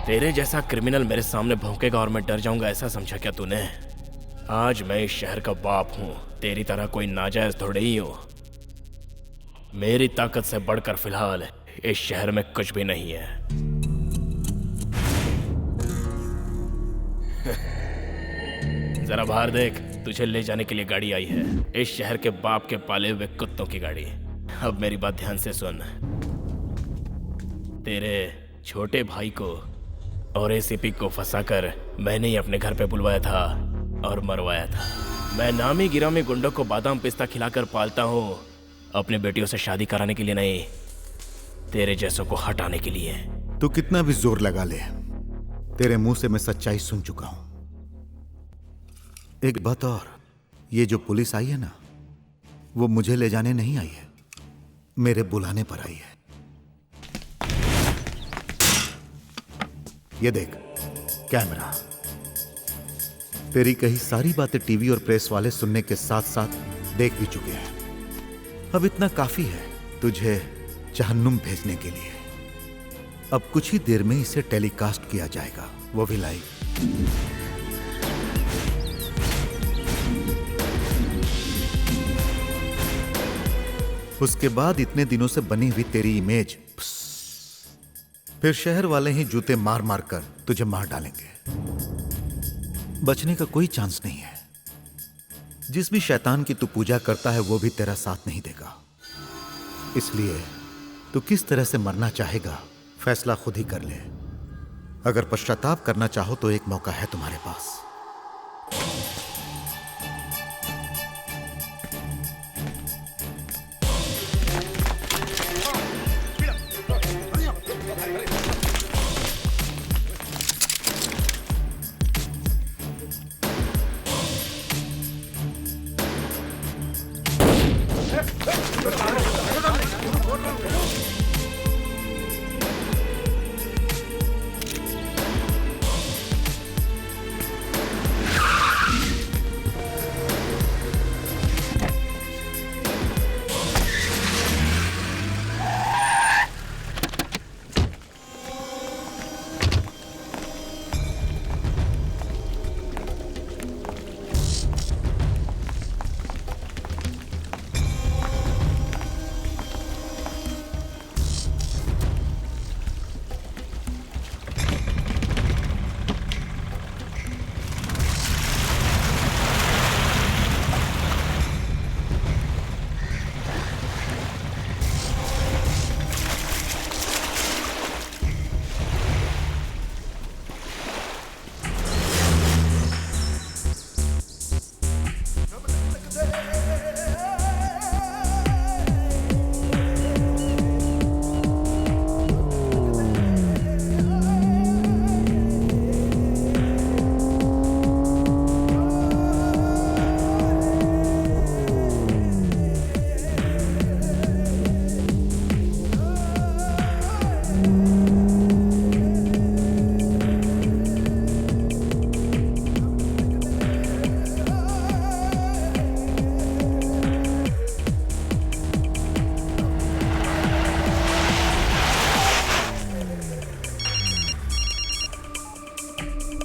तेरे जैसा क्रिमिनल मेरे सामने भौंकेगा और मैं डर जाऊंगा, ऐसा समझा क्या तूने? आज मैं इस शहर का बाप हूं, तेरी तरह कोई नाजायज थोड़े ही हूं। मेरी ताकत से बढ़कर फिलहाल इस शहर में कुछ भी नहीं है। जरा बाहर देख, तुझे ले जाने के लिए गाड़ी आई है, इस शहर के बाप के पाले हुए कुत्तों की गाड़ी। अब मेरी बात ध्यान से सुन। तेरे छोटे भाई को और एसीपी को फंसाकर मैंने ही अपने घर पे बुलवाया था और मरवाया था। मैं नामी गिरामी गुंडों को बादाम पिस्ता खिलाकर पालता हूँ, अपनी बेटियों से शादी कराने के लिए नहीं, तेरे जैसों को हटाने के लिए। तू कितना भी जोर लगा ले, तेरे मुंह से मैं सच्चाई सुन चुका हूं। एक बात और, ये जो पुलिस आई है ना, वो मुझे ले जाने नहीं आई है, मेरे बुलाने पर आई है। ये देख कैमरा। तेरी कही सारी बातें टीवी और प्रेस वाले सुनने के साथ साथ देख भी चुके हैं। अब इतना काफी है तुझे जहन्नुम भेजने के लिए। अब कुछ ही देर में इसे टेलीकास्ट किया जाएगा, वो भी लाइव। उसके बाद इतने दिनों से बनी हुई तेरी इमेज, फिर शहर वाले ही जूते मार मार कर तुझे मार डालेंगे। बचने का कोई चांस नहीं है। जिस भी शैतान की तू पूजा करता है वो भी तेरा साथ नहीं देगा। इसलिए तू किस तरह से मरना चाहेगा फैसला खुद ही कर ले। अगर पश्चाताप करना चाहो तो एक मौका है तुम्हारे पास।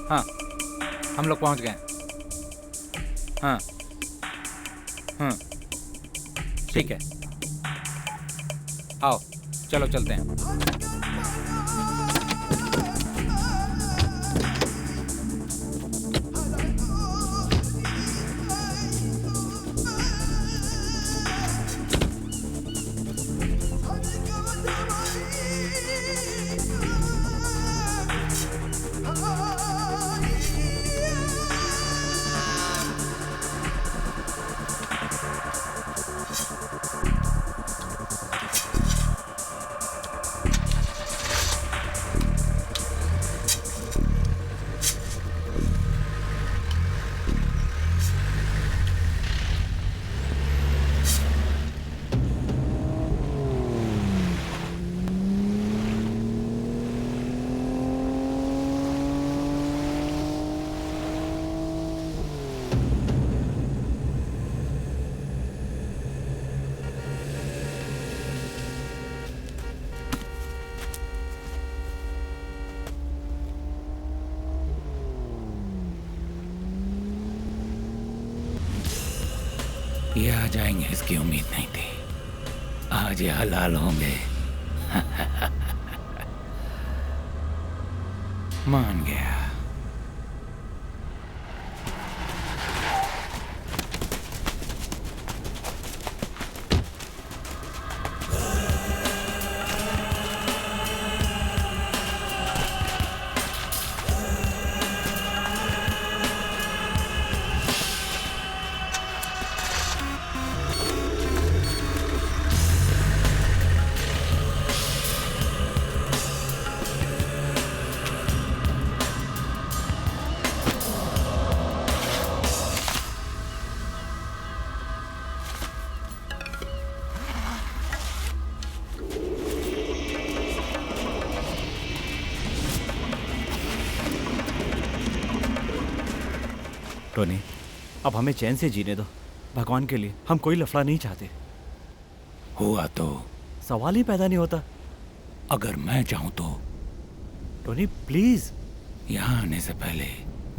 हाँ, हम लोग पहुंच गए। हाँ हाँ ठीक है, आओ चलो चलते हैं। ये आ जाएंगे इसकी उम्मीद नहीं थी। आज ये हलाल होंगे। मान गया। टोनी, अब हमें चैन से जीने दो। भगवान के लिए हम कोई लफड़ा नहीं चाहते। हुआ तो सवाल ही पैदा नहीं होता। अगर मैं चाहूं तो। Tony please. यहाँ आने से पहले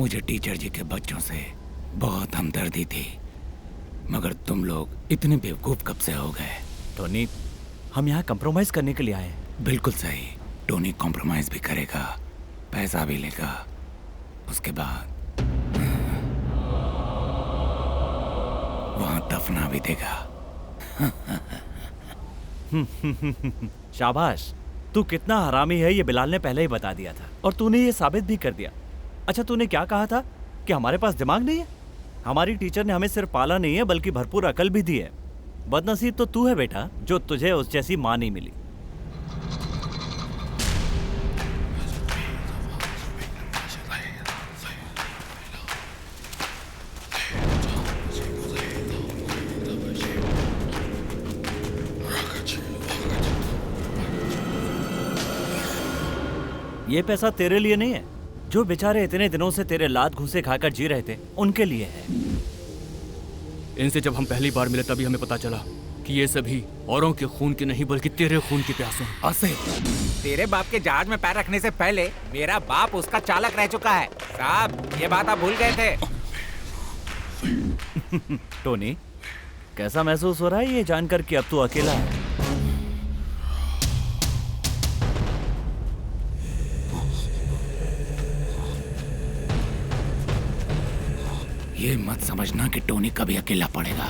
मुझे टीचर जी के बच्चों से बहुत हमदर्दी थी, मगर तुम लोग इतने बेवकूफ कब से हो गए? टोनी, हम यहाँ कंप्रोमाइज करने के लिए आए हैं। बिल्कुल सही। टोनी कॉम्प्रोमाइज भी करेगा, पैसा भी लेगा, उसके बाद वहां दफना भी देगा। शाबाश, तू कितना हरामी है ये बिलाल ने पहले ही बता दिया था और तूने ये साबित भी कर दिया। अच्छा, तूने क्या कहा था कि हमारे पास दिमाग नहीं है? हमारी टीचर ने हमें सिर्फ पाला नहीं है बल्कि भरपूर अकल भी दी है। बदनसीब तो तू है बेटा, जो तुझे उस जैसी माँ नहीं मिली। ये पैसा तेरे लिए नहीं है, जो बेचारे इतने दिनों से तेरे लात घूसे खाकर जी रहे थे उनके लिए है। इनसे जब हम पहली बार मिले तभी हमें पता चला कि ये सभी औरों के खून की नहीं बल्कि तेरे खून की प्यासे हैं। असे, तेरे बाप के जहाज में पैर रखने से पहले मेरा बाप उसका चालक रह चुका है। साहब, ये बात आप भूल गए थे। टोनी, कैसा महसूस हो रहा है ये जानकर कि अब तू अकेला है? ये मत समझना कि टोनी कभी अकेला पड़ेगा।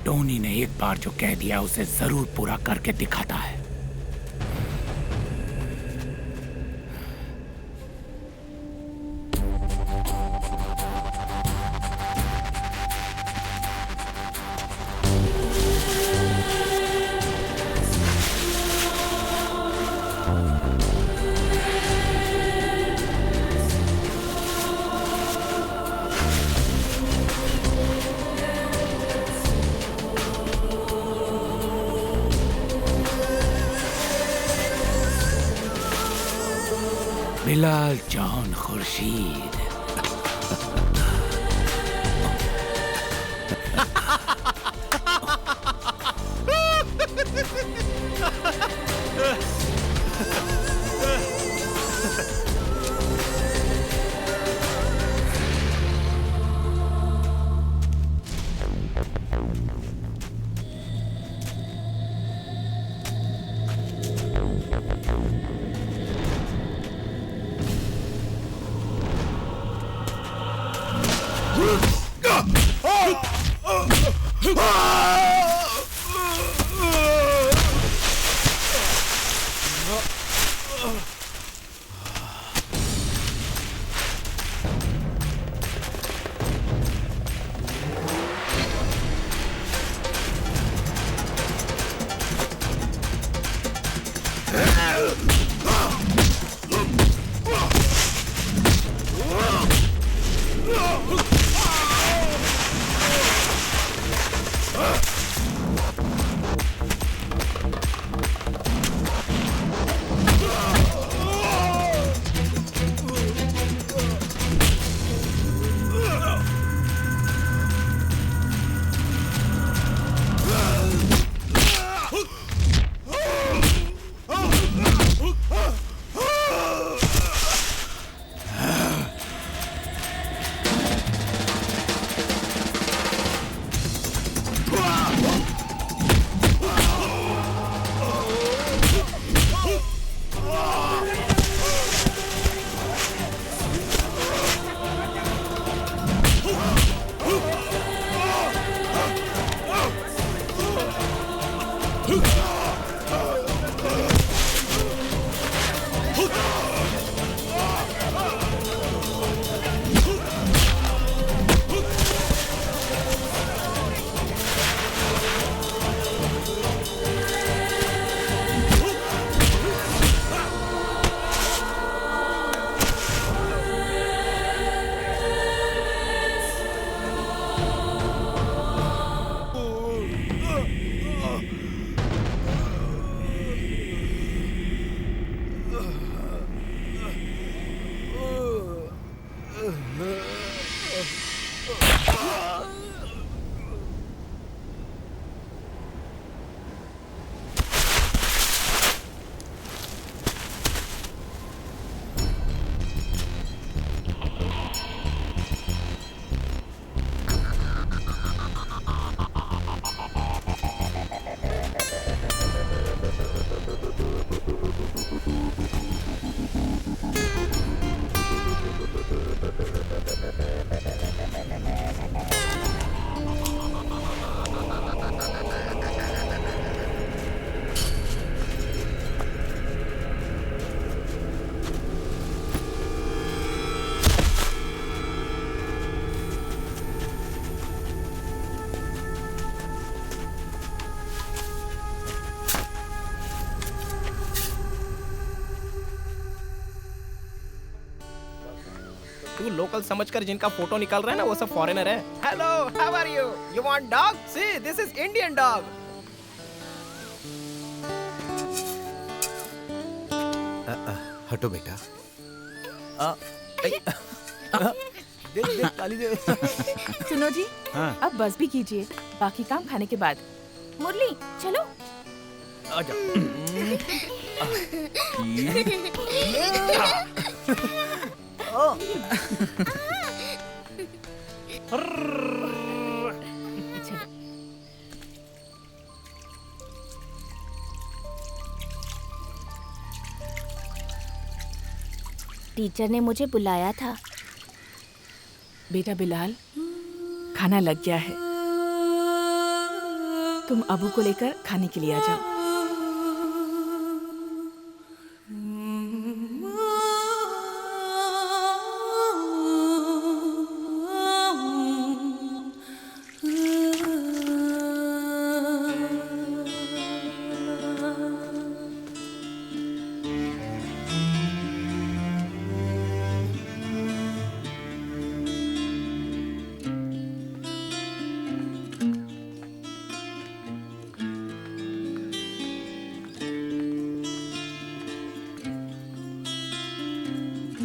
टोनी ने एक बार जो कह दिया उसे जरूर पूरा करके दिखाता है। बिलाल जॉन खुर्शीद। तू लोकल समझकर जिनका फोटो निकाल रहा है ना वो सब फॉरेनर है। Hello, how are you? You want dog? See this is Indian dog. हटो बेटा। देख काली दे। सुनो जी, हाँ। अब बस भी कीजिए, बाकी काम खाने के बाद। मुरली चलो। आजा। टीचर ने मुझे बुलाया था। बेटा बिलाल, खाना लग गया है, तुम अबू को लेकर खाने के लिए आ जाओ।